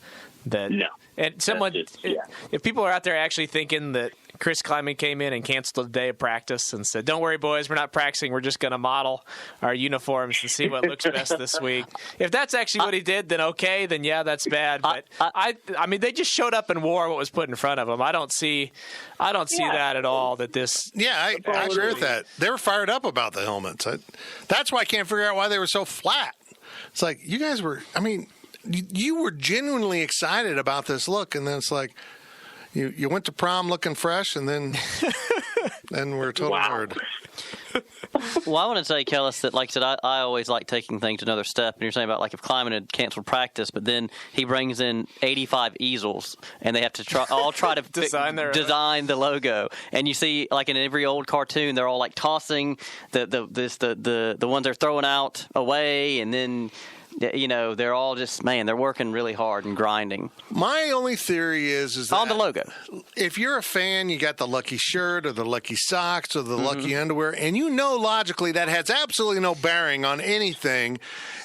S5: And someone, if people are out there actually thinking that Chris Kleiman came in and canceled a day of practice and said, "Don't worry, boys, we're not practicing. We're just going to model our uniforms and see what looks best this week." If that's actually what he did, then okay, then yeah, that's bad. But I mean, they just showed up and wore what was put in front of them. I don't see that at all. That this.
S2: Yeah, I agree with that. They were fired up about the helmets. That's why I can't figure out why they were so flat. It's like you guys were. I mean, you were genuinely excited about this look, and then it's like. You went to prom looking fresh, and then we're a total nerd.
S6: Well, I want to say, Kellis, that like I said, I always like taking things another step. And you're saying about like if Kleiman had canceled practice, but then he brings in 85 easels, and they have to try to design the logo. And you see, like in every old cartoon, they're all like tossing the ones they're throwing out away, and then. You know, they're all just, they're working really hard and grinding.
S2: My only theory is that
S6: on the logo.
S2: If you're a fan, you got the lucky shirt or the lucky socks or the lucky underwear, and you know logically that has absolutely no bearing on anything,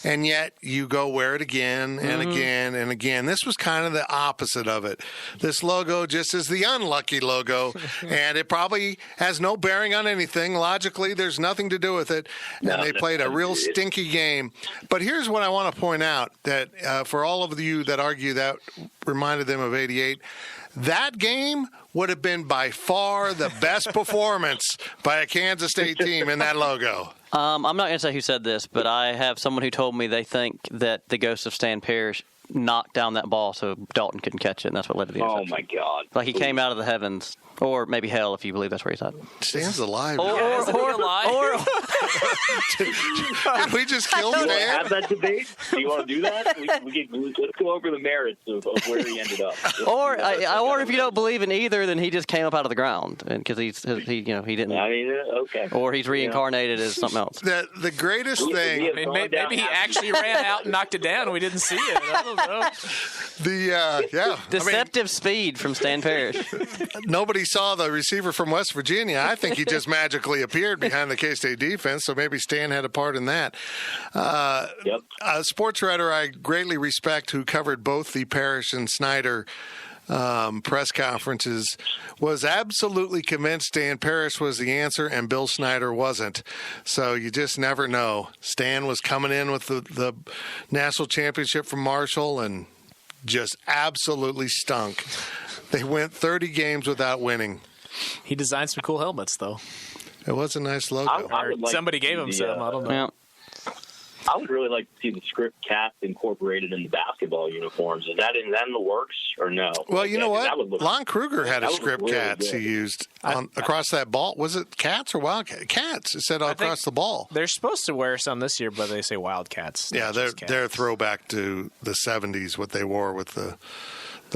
S2: and yet you go wear it again and again and again. This was kind of the opposite of it. This logo just is the unlucky logo, and it probably has no bearing on anything. Logically, there's nothing to do with it, and they played a real stinky game. But here's what I want to point out, that for all of you that argue that reminded them of 88, that game would have been by far the best performance by a Kansas State team in that logo.
S6: I'm not going to say who said this, but I have someone who told me they think that the ghost of Stan Parrish knocked down that ball so Dalton couldn't catch it, and that's what led to the interception.
S4: Oh, my God.
S6: Like he came out of the heavens. Or maybe hell, if you believe that's where he's at.
S2: Stan's alive.
S5: Is he alive?
S2: Did we just kill Stan?
S4: Have that debate? Do you want to do that? Let's go over the merits of where he ended up.
S6: Or if you don't believe in either, then he just came up out of the ground because he didn't.
S4: I mean, okay.
S6: Or he's reincarnated as something else.
S2: The greatest thing.
S5: Maybe he actually ran out and knocked it down and we didn't see it. I don't know.
S6: Deceptive speed from Stan Parrish.
S2: Nobody saw the receiver from West Virginia. I think he just magically appeared behind the K-State defense, so maybe Stan had a part in that. A sports writer I greatly respect who covered both the Parrish and Snyder press conferences was absolutely convinced Stan Parrish was the answer and Bill Snyder wasn't. So you just never know. Stan was coming in with the national championship from Marshall and just absolutely stunk. They went 30 games without winning.
S5: He designed some cool helmets, though.
S2: It was a nice logo.
S5: Somebody gave him some. I don't know.
S6: Yeah.
S4: I would really like to see the script cast incorporated in the basketball uniforms. Is that in the works or no?
S2: Well, you know what? Lon Kruger had a script cats he used across that ball. Was it Cats or Wildcat? Cats. It said across the ball.
S5: They're supposed to wear some this year, but they say Wildcats.
S2: Yeah, they're a throwback to the 70s, what they wore with the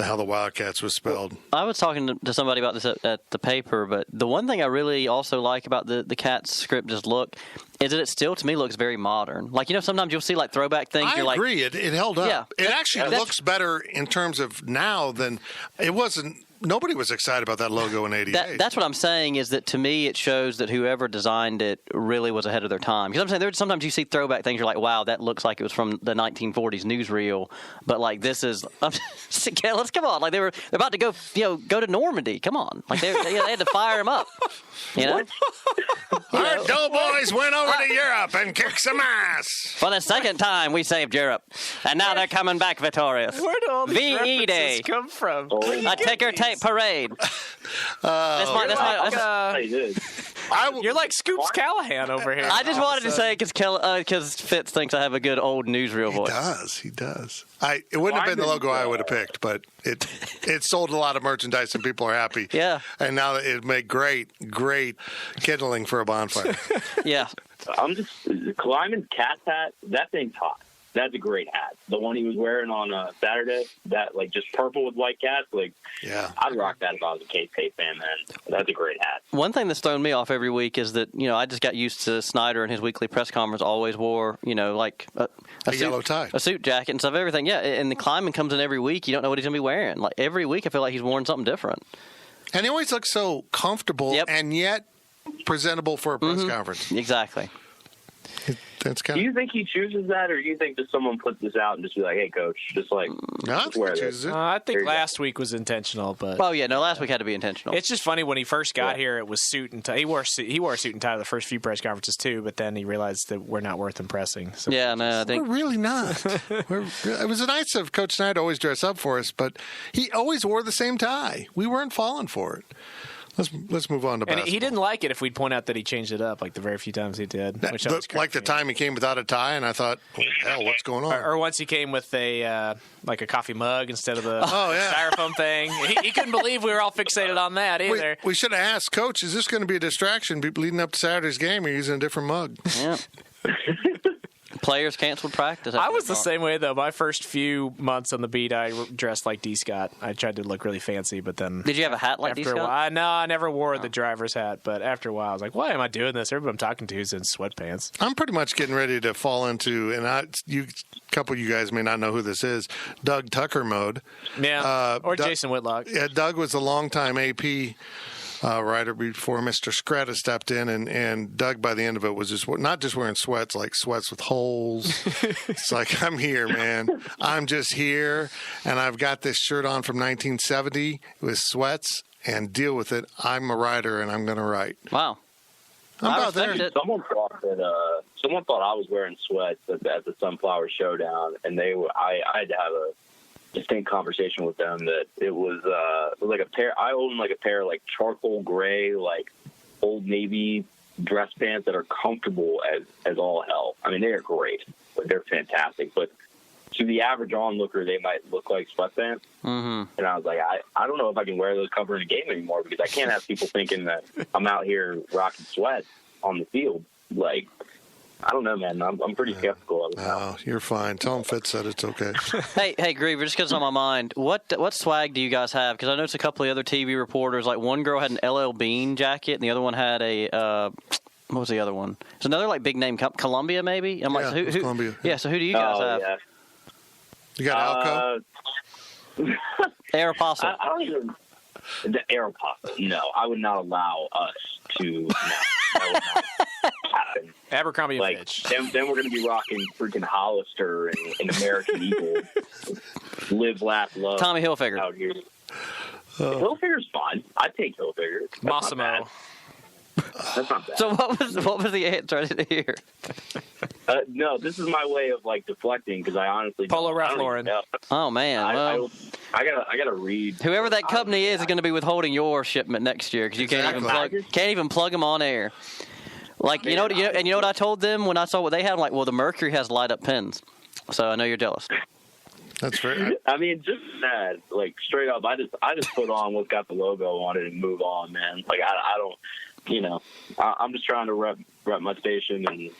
S2: how the Wildcats was spelled.
S6: I was talking to somebody about this at the paper, but the one thing I really also like about the Cats script look is that it still, to me, looks very modern. Like, sometimes you'll see, like, throwback things.
S2: I agree. It held up.
S6: Yeah.
S2: It actually looks better in terms of now than it wasn't. Nobody was excited about that logo in 88.
S6: That's what I'm saying is that, to me, it shows that whoever designed it really was ahead of their time. Because I'm saying sometimes you see throwback things, you're like, wow, that looks like it was from the 1940s newsreel. But, like, this is let's come on. Like, they're about to go to Normandy. Come on. Like, they had to fire them up.
S2: Our doughboys went over to Europe and kicked some ass.
S6: For the second time, we saved Europe. And now they're coming back victorious.
S5: Where do all these
S6: VE Day
S5: references come from?
S6: A ticker tape parade.
S5: You're like Scoops Callahan over here.
S6: I just wanted to say because Fitz thinks I have a good old newsreel voice.
S2: He does. It wouldn't have been the logo I would have picked, but it sold a lot of merchandise and people are happy.
S6: Yeah.
S2: And now it made great kindling for a bonfire.
S6: Yeah.
S4: I'm just Kleiman's Cat's hat. That thing's hot. That's a great hat. The one he was wearing on Saturday, that like just purple with white cats. Like, yeah, I'd rock that if I was a K-State fan, man. That's a great hat.
S6: One thing that's thrown me off every week is that I just got used to Snyder and his weekly press conference always wore like a
S2: yellow tie,
S6: a suit jacket and stuff, everything. Yeah, and the Kleiman comes in every week. You don't know what he's gonna be wearing. Like every week, I feel like he's worn something different.
S2: And he always looks so comfortable and yet presentable for a press conference.
S6: Exactly.
S4: Do you think he chooses that, or do you think that someone puts this out and just be like, "Hey, coach, just like wear this"?
S5: I think last week was intentional, but
S6: last week had to be intentional.
S5: It's just funny when he first got here, it was suit and tie. He wore a suit and tie the first few press conferences too, but then he realized that we're not worth impressing. So
S2: I think we're really not. It was nice of Coach Snyder to always dress up for us, but he always wore the same tie. We weren't falling for it. Let's move on to basketball.
S5: And he didn't like it if we'd point out that he changed it up, like the very few times he did. Which
S2: like the time he came without a tie, and I thought, oh, hell, what's going on?
S5: Or once he came with a coffee mug instead of the styrofoam thing. He couldn't believe we were all fixated on that either.
S2: We should have asked, Coach, is this going to be a distraction leading up to Saturday's game? You're using a different mug.
S6: Yeah. Players canceled practice.
S5: I was the same way, though. My first few months on the beat, I dressed like D. Scott. I tried to look really fancy, but then...
S6: Did you have a hat like D. Scott?
S5: No, I never wore the driver's hat, but after a while, I was like, why am I doing this? Everybody I'm talking to is in sweatpants.
S2: I'm pretty much getting ready to fall into, and a couple of you guys may not know who this is, Doug Tucker mode.
S5: Yeah, or Jason Whitlock.
S2: Yeah, Doug was a longtime AP writer before Mr. Scretta stepped in, and Doug by the end of it was just not just wearing sweats, like sweats with holes. It's like, I'm here, man. I'm just here, and I've got this shirt on from 1970 with sweats, and deal with it. I'm a writer, and I'm going to write.
S6: Wow.
S2: I'm about there.
S4: Someone thought I was wearing sweats at the Sunflower Showdown, and I had to have a distinct conversation with them that it was like a pair. I own like a pair of like charcoal gray, like Old Navy dress pants that are comfortable as all hell. I mean, they are great, but they're fantastic. But to the average onlooker, they might look like sweatpants. Mm-hmm. And I was like, I don't know if I can wear those covering a game anymore, because I can't have people thinking that I'm out here rocking sweats on the field. Like, I don't know, man. I'm pretty skeptical of it.
S2: Oh, you're fine. Tell him Fitz said it's okay.
S6: Hey, Griever, just because it's on my mind, what swag do you guys have? Because I noticed a couple of other TV reporters, like one girl had an LL Bean jacket, and the other one had a what was the other one? It's another like big name, Columbia maybe. I'm like, who
S2: Columbia.
S6: Yeah, so who do you guys have?
S4: Yeah.
S2: You got Alco?
S6: Aeropostale.
S4: I don't even. The Aeropostale. No, I would not allow us to. No, that would not happen.
S5: Abercrombie and Fitch.
S4: Then we're going to be rocking freaking Hollister and American Eagle. Live, laugh, love.
S6: Tommy Hilfiger.
S4: Out here. Hilfiger's fine. I'd take Hilfiger.
S5: Massimo.
S4: That's not bad.
S6: So what was the answer? I didn't hear.
S4: No, this is my way of like deflecting, because I honestly
S5: Polo Ralph Lauren.
S6: Oh man,
S4: I gotta read.
S6: Whoever that company is going to be withholding your shipment next year, because you can't even plug them on air. Like you know, and you know what I told them when I saw what they had? I'm like, well, the Mercury has light up pins, so I know you're jealous.
S2: That's fair.
S4: I mean, just that, like straight up, I just put on what's got the logo on it and move on, man. Like I don't. You know, I'm just trying to rep my station, and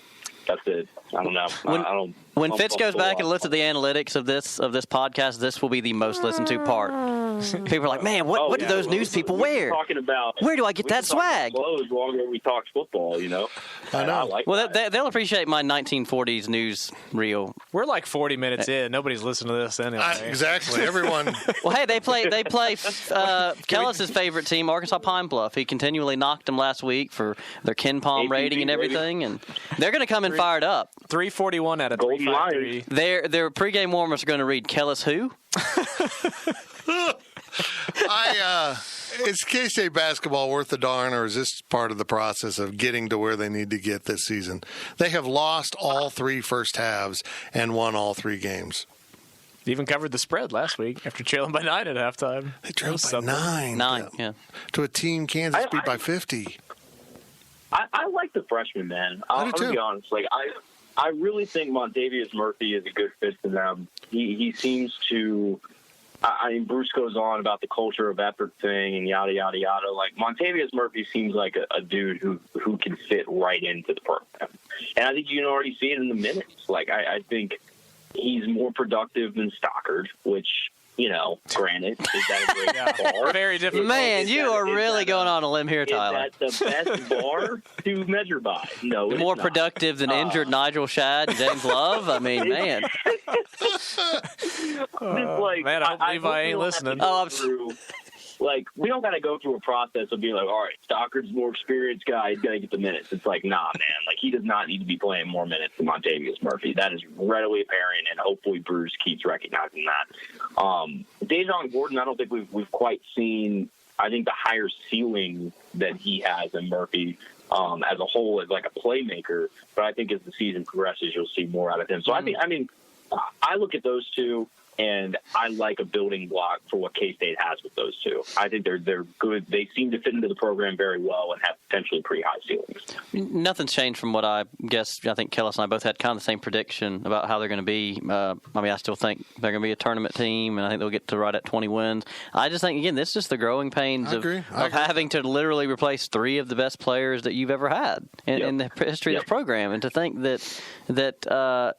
S4: that's it. I don't know.
S6: When Fitz goes back and looks at the analytics of this podcast, this will be the most listened to part. People are like, man, what do those news people wear? Where do I get that swag?
S4: Clothes longer we talk football, you know.
S2: I know.
S6: They'll appreciate my 1940s news reel.
S5: We're like 40 minutes in. Nobody's listening to this anyway.
S2: Exactly. Everyone.
S6: Well, hey, they play Kellis's favorite team, Arkansas Pine Bluff. He continually knocked them last week for their Ken Palm rating and everything, and they're going to come in fired up.
S5: 341 out of 353.
S6: Their pregame warmers are going to read Kellis who?
S2: Is K-State basketball worth the darn, or is this part of the process of getting to where they need to get this season? They have lost all 3 first halves and won all 3 games.
S5: Even covered the spread last week after trailing by 9 at halftime.
S2: They trailed by 9.
S6: 9, yeah.
S2: To a team Kansas beat by 50.
S4: like the freshman, man.
S2: I
S4: I'm
S2: do
S4: going to
S2: too.
S4: be honest. Like, I really think Montavious Murphy is a good fit for them. He seems to. I mean, Bruce goes on about the culture of effort thing and yada, yada, yada. Like, Montavious Murphy seems like a dude who can fit right into the program. And I think you can already see it in the minutes. Like, I think he's more productive than Stockard, which, you know, granted, is that a great bar?
S5: Very different.
S6: Man, you are really going on a limb here, Tyler.
S4: Is that the best bar to measure by? No, it's
S6: More
S4: not.
S6: productive than injured Nigel Shad, James Love? I mean, man.
S4: Like,
S5: Man, I believe I ain't listening.
S4: Like, we don't got to go through a process of being like, all right, Stockard's more experienced guy. He's going to get the minutes. It's like, nah, man. Like, he does not need to be playing more minutes than Montavious Murphy. That is readily apparent, and hopefully Bruce keeps recognizing that. Dejon Gordon, I don't think we've quite seen, I think, the higher ceiling that he has in Murphy as a whole as like a playmaker. But I think as the season progresses, you'll see more out of him. So I look at those two, and I like a building block for what K-State has with those two. I think they're good. They seem to fit into the program very well and have potentially pretty high ceilings.
S6: Nothing's changed from what I guess. I think Kellis and I both had kind of the same prediction about how they're going to be. I still think they're going to be a tournament team, and I think they'll get to right at 20 wins. I just think, again, this is just the growing pains of having to literally replace three of the best players that you've ever had in the history of this program. And to think that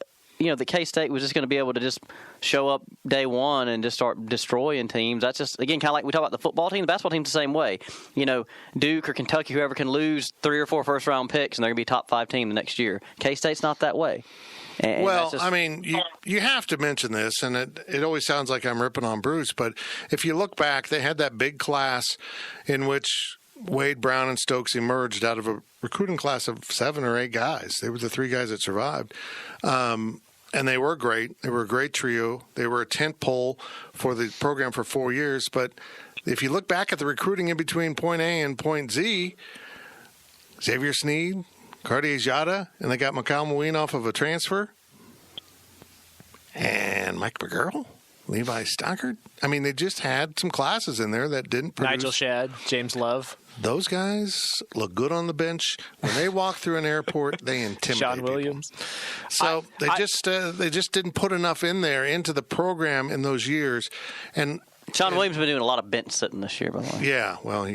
S6: K-State was just going to be able to just show up day one and just start destroying teams. That's just, again, kind of like we talk about the football team. The basketball team's the same way. You know, Duke or Kentucky, whoever can lose 3 or 4 first-round picks, and they're going to be a top 5 team the next year. K-State's not that way. And
S2: I mean, you have to mention this, and it always sounds like I'm ripping on Bruce, but if you look back, they had that big class in which Wade, Brown, and Stokes emerged out of a recruiting class of 7 or 8 guys. They were the 3 guys that survived. And they were great. They were a great trio. They were a tent pole for the program for 4 years. But if you look back at the recruiting in between point A and point Z, Xavier Sneed, Cartier Jada, and they got Mikal Mouine off of a transfer. And Mike McGurl, Levi Stockard. I mean, they just had some classes in there that didn't produce.
S5: Nigel Shad, James Love.
S2: Those guys look good on the bench. When they walk through an airport, they intimidate
S5: Sean Williams.
S2: people. So they just didn't put enough in there into the program in those years. And
S6: Sean Williams has been doing a lot of bench sitting this year, by the way.
S2: Yeah, well,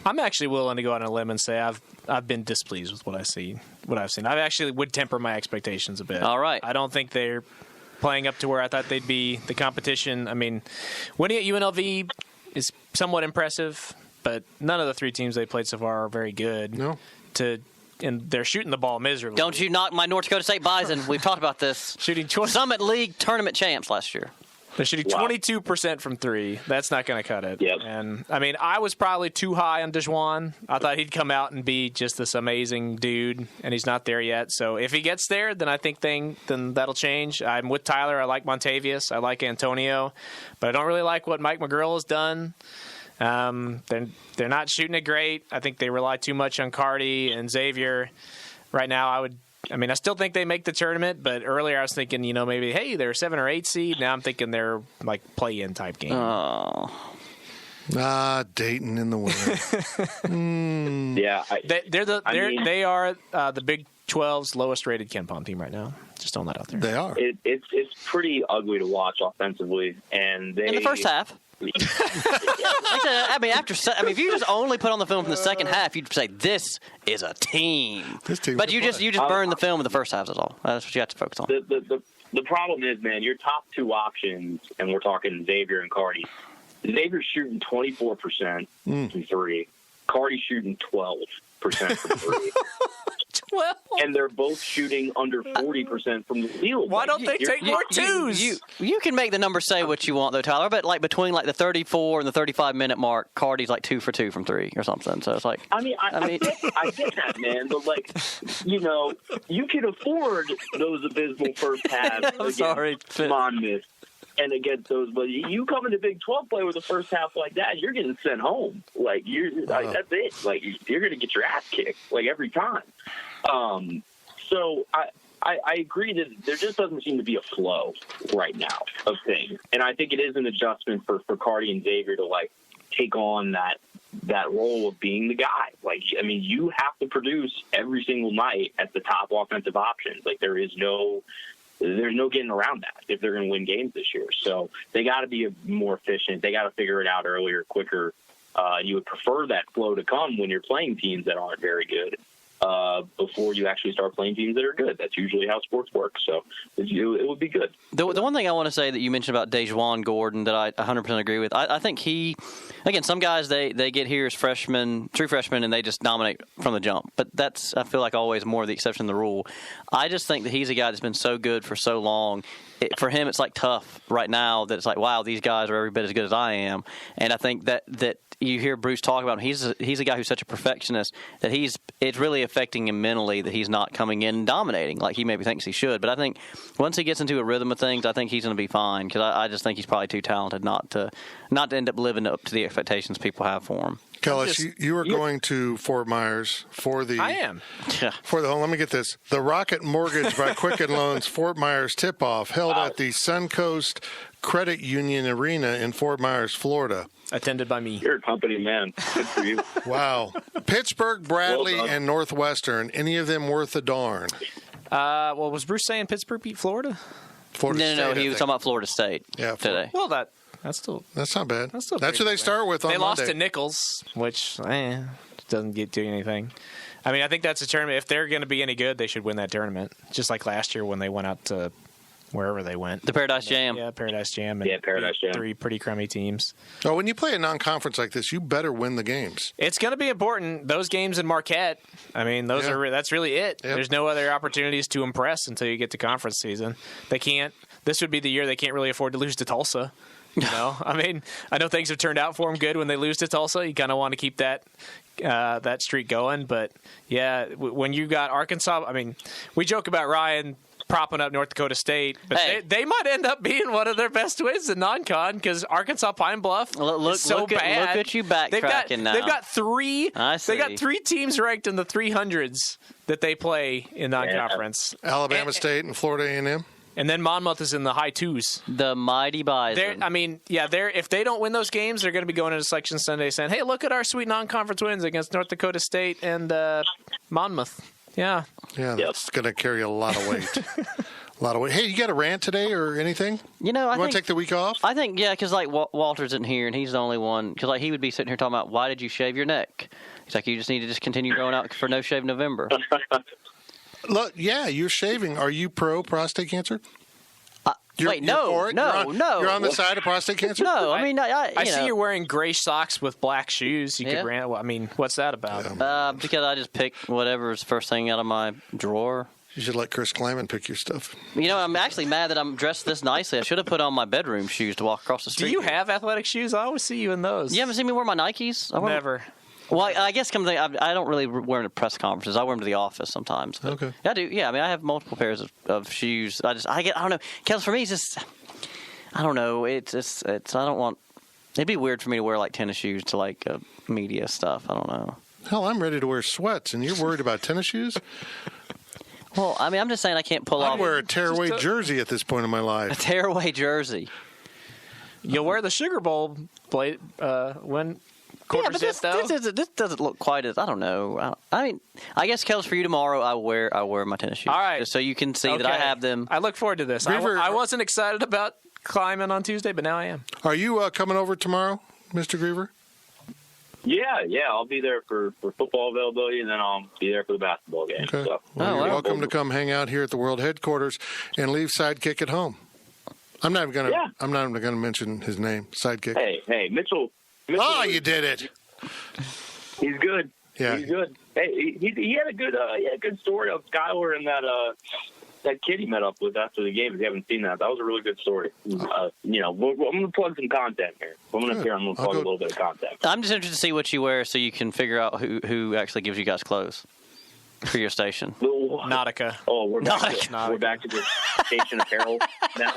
S5: I'm actually willing to go on a limb and say I've been displeased with what I've seen. I actually would temper my expectations a bit.
S6: All right.
S5: I don't think they're playing up to where I thought they'd be. The competition, I mean, winning at UNLV is somewhat impressive, but none of the 3 teams they played so far are very good.
S2: No.
S5: And they're shooting the ball miserably.
S6: Don't you knock my North Dakota State Bison. We've talked about this.
S5: Shooting
S6: Summit League tournament champs last year.
S5: They're shooting 22% from 3. That's not going to cut it.
S4: Yep.
S5: And, I mean, I was probably too high on DeJuan. I thought he'd come out and be just this amazing dude, and he's not there yet. So if he gets there, then I think then that'll change. I'm with Tyler. I like Montavious. I like Antonio. But I don't really like what Mike McGurl has done. They're not shooting it great. I think they rely too much on Cardi and Xavier. Right now, I still think they make the tournament, but earlier I was thinking, maybe, hey, they're a 7 or 8 seed. Now I'm thinking they're like play-in type game.
S6: Oh.
S2: Dayton in the winner.
S4: Yeah.
S5: They are the Big 12's lowest rated KenPom team right now. Just throwing that out there.
S2: They are.
S4: It's pretty ugly to watch offensively, and
S6: in the first half. If you just only put on the film from the second half, you'd say this is a team. But you just burn the film in the first half. That's all. That's what you have to focus on.
S4: The problem is, man, your top 2 options, and we're talking Xavier and Cardi. Xavier's shooting 24% from 3. Cardi's shooting 12% from 3.
S5: 12.
S4: And they're both shooting under 40% from the field.
S5: Why don't they take more 2s?
S6: You can make the numbers say what you want, though, Tyler. But like between like the 34 and the 35-minute mark, Cardi's like 2 for 2 from 3 or something. So it's like
S4: I get that, man. But like, you can afford those abysmal first halves.
S6: I'm sorry,
S4: Monmouth and against those, but you come into Big 12 play with the first half like that, you're getting sent home. Like that's it. Like you're going to get your ass kicked like every time. So I agree that there just doesn't seem to be a flow right now of things, and I think it is an adjustment for Cardi and Xavier to like take on that that role of being the guy. Like, I mean, you have to produce every single night at the top offensive options. Like, there's no getting around that if they're going to win games this year. So they got to be more efficient. They got to figure it out earlier, quicker. You would prefer that flow to come when you're playing teams that aren't very good before you actually start playing teams that are good. That's usually how sports work. So it would be good.
S6: The one thing I want to say that you mentioned about Dejuan Gordon that I 100% agree with, I think again, some guys, they get here as freshmen, true freshmen, and they just dominate from the jump. But that's, I feel like, always more the exception than the rule. I just think that he's a guy that's been so good for so long. For him, it's like tough right now that it's like, wow, these guys are every bit as good as I am. And I think that you hear Bruce talk about him. He's a guy who's such a perfectionist that it's really affecting him mentally that he's not coming in and dominating like he maybe thinks he should. But I think once he gets into a rhythm of things, I think he's going to be fine because I just think he's probably too talented not to end up living up to the expectations people have for him.
S2: Kellis, you are going to Fort Myers for the.
S5: I am.
S2: For the. Let me get this. The Rocket Mortgage by Quicken Loans Fort Myers tip-off held at the Suncoast Credit Union Arena in Fort Myers, Florida.
S5: Attended by me.
S4: You're a company man. Good for you.
S2: Wow. Pittsburgh, Bradley, and Northwestern. Any of them worth a darn?
S5: Well, was Bruce saying Pittsburgh beat Florida?
S2: Florida State,
S6: No. He was talking about Florida State today.
S5: Well, that's not bad.
S2: That's who they start with on
S5: They
S2: Monday.
S5: lost to Nichols, which doesn't do anything. I mean, I think that's a tournament. If they're going to be any good, they should win that tournament. Just like last year when they went out to wherever they went.
S6: The Paradise Jam.
S5: Yeah, Paradise Jam. And
S4: Paradise Jam.
S5: 3 pretty crummy teams.
S2: Oh, when you play a non-conference like this, you better win the games.
S5: It's going to be important. Those games in Marquette, I mean, that's really it. Yep. There's no other opportunities to impress until you get to conference season. They can't. This would be the year they can't really afford to lose to Tulsa. You know, I mean, I know things have turned out for them good when they lose to Tulsa. You kind of want to keep that streak going. But, yeah, when you got Arkansas, I mean, we joke about Ryan propping up North Dakota State, but they might end up being one of their best wins in non-con because Arkansas Pine Bluff is so bad.
S6: Look at you backtracking now.
S5: They've got 3 teams ranked in the 300s that they play in non-conference.
S2: Alabama State and Florida A&M.
S5: And then Monmouth is in the high 2s.
S6: The mighty Bison.
S5: If they don't win those games, they're going to be going into Selection Sunday saying, hey, look at our sweet non-conference wins against North Dakota State and Monmouth. Yeah.
S2: Yeah, that's going to carry a lot of weight. Hey, you got a rant today or anything?
S6: You want
S2: to take the week off?
S6: I think, because like Walter's in here and he's the only one. Because like he would be sitting here talking about, why did you shave your neck? He's like, you just need to just continue growing out for No Shave November.
S2: Look, you're shaving. Are you pro prostate cancer?
S6: No.
S2: You're on the side of prostate cancer?
S6: No, I mean, I
S5: see you're wearing gray socks with black shoes. You could rant. I mean, what's that about?
S6: Because I just pick whatever's first thing out of my drawer.
S2: You should let Chris Kleiman pick your stuff.
S6: I'm actually mad that I'm dressed this nicely. I should have put on my bedroom shoes to walk across the street.
S5: Do you have athletic shoes? I always see you in those.
S6: You haven't seen me wear my Nikes?
S5: Never.
S6: Well, I guess I don't really wear them to press conferences. I wear them to the office sometimes.
S2: Okay.
S6: I do. Yeah, I mean, I have multiple pairs of shoes. I don't know. Kels, for me, it's just, I don't know. I don't want. It'd be weird for me to wear like tennis shoes to like media stuff. I don't know.
S2: Hell, I'm ready to wear sweats, and you're worried about tennis shoes?
S6: Well, I mean, I'm just saying I can't pull off.
S2: I'd wear a tearaway jersey at this point in my life.
S6: A tearaway jersey.
S5: You'll wear the Sugar Bowl plate when.
S6: Yeah, but this doesn't look quite as, I don't know. I mean, I guess, Kels, for you tomorrow, I wear my tennis shoes.
S5: All right.
S6: Just so you can see that I have them.
S5: I look forward to this. I wasn't excited about climbing on Tuesday, but now I am.
S2: Are you coming over tomorrow, Mr. Griever?
S4: Yeah. I'll be there for football availability, and then I'll be there for the basketball game.
S2: Okay.
S4: So.
S2: Well, you're welcome to come hang out here at the World Headquarters and leave Sidekick at home. I'm not even going to mention his name, Sidekick.
S4: Hey, Mitchell.
S2: Oh, you did it.
S4: He's good.
S2: Yeah.
S4: He's good. Hey, he had a good story of Skyler and that kid he met up with after the game. If you haven't seen that was a really good story. I'm going to plug some content here. I'm going to plug a little bit of content.
S6: I'm just interested to see what you wear so you can figure out who actually gives you guys clothes. for your station?
S5: Nautica.
S4: Oh, we're back
S5: Nautica.
S4: We're back to the station apparel now.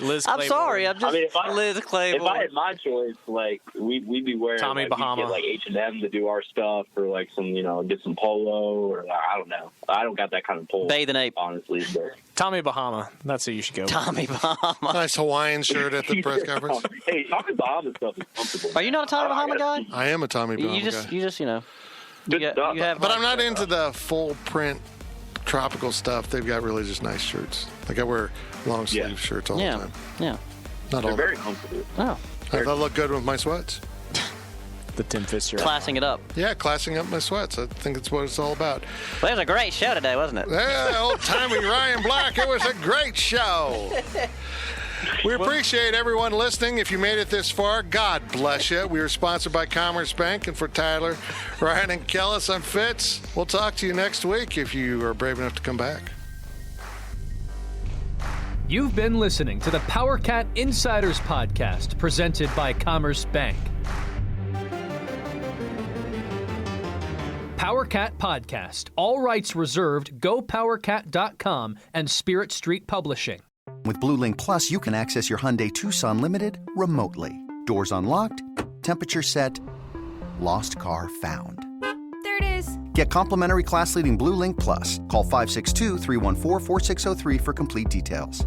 S5: Liz
S6: I'm
S5: Claiborne.
S6: sorry, I'm just
S4: I mean,
S6: Liz Claiborne.
S4: If I had my choice, like we'd be wearing
S5: Tommy
S4: like,
S5: Bahama.
S4: we'd get, like H&M to do our stuff, or like some, get some polo, or I don't know. I don't got that kind of pull.
S6: Bathing ape.
S4: Honestly, but
S5: Tommy Bahama. That's who you should go with.
S6: Tommy Bahama.
S2: Nice Hawaiian shirt at the press conference.
S4: Hey, Tommy Bahama stuff is comfortable.
S6: Are you not a Tommy Bahama guy?
S2: I am a Tommy Bahama
S6: You
S2: guy.
S6: just,
S4: Good stuff.
S6: you have.
S2: But I'm not into the full print tropical stuff. They've got really just nice shirts. Like I wear long sleeve shirts all the time.
S6: Yeah.
S2: Not
S4: They're
S2: all.
S4: very comfortable.
S6: Oh,
S2: I look good with my sweats.
S5: The Tim Fitzgerald.
S6: classing it up.
S2: Yeah, classing up my sweats. I think that's what it's all about.
S6: Well, it was a great show today, wasn't it?
S2: Yeah, old timey Ryan Black. It was a great show. We appreciate everyone listening. If you made it this far, God bless you. We are sponsored by Commerce Bank, and for Tyler, Ryan, and Kellis, I'm Fitz. We'll talk to you next week if you are brave enough to come back.
S3: You've been listening to the Powercat Insiders Podcast, presented by Commerce Bank. Powercat Podcast. All rights reserved. GoPowercat.com and Spirit Street Publishing.
S10: With Blue Link Plus, you can access your Hyundai Tucson Limited remotely. Doors unlocked, temperature set, lost car found.
S11: There it is.
S10: Get complimentary class-leading Blue Link Plus. Call 562-314-4603 for complete details.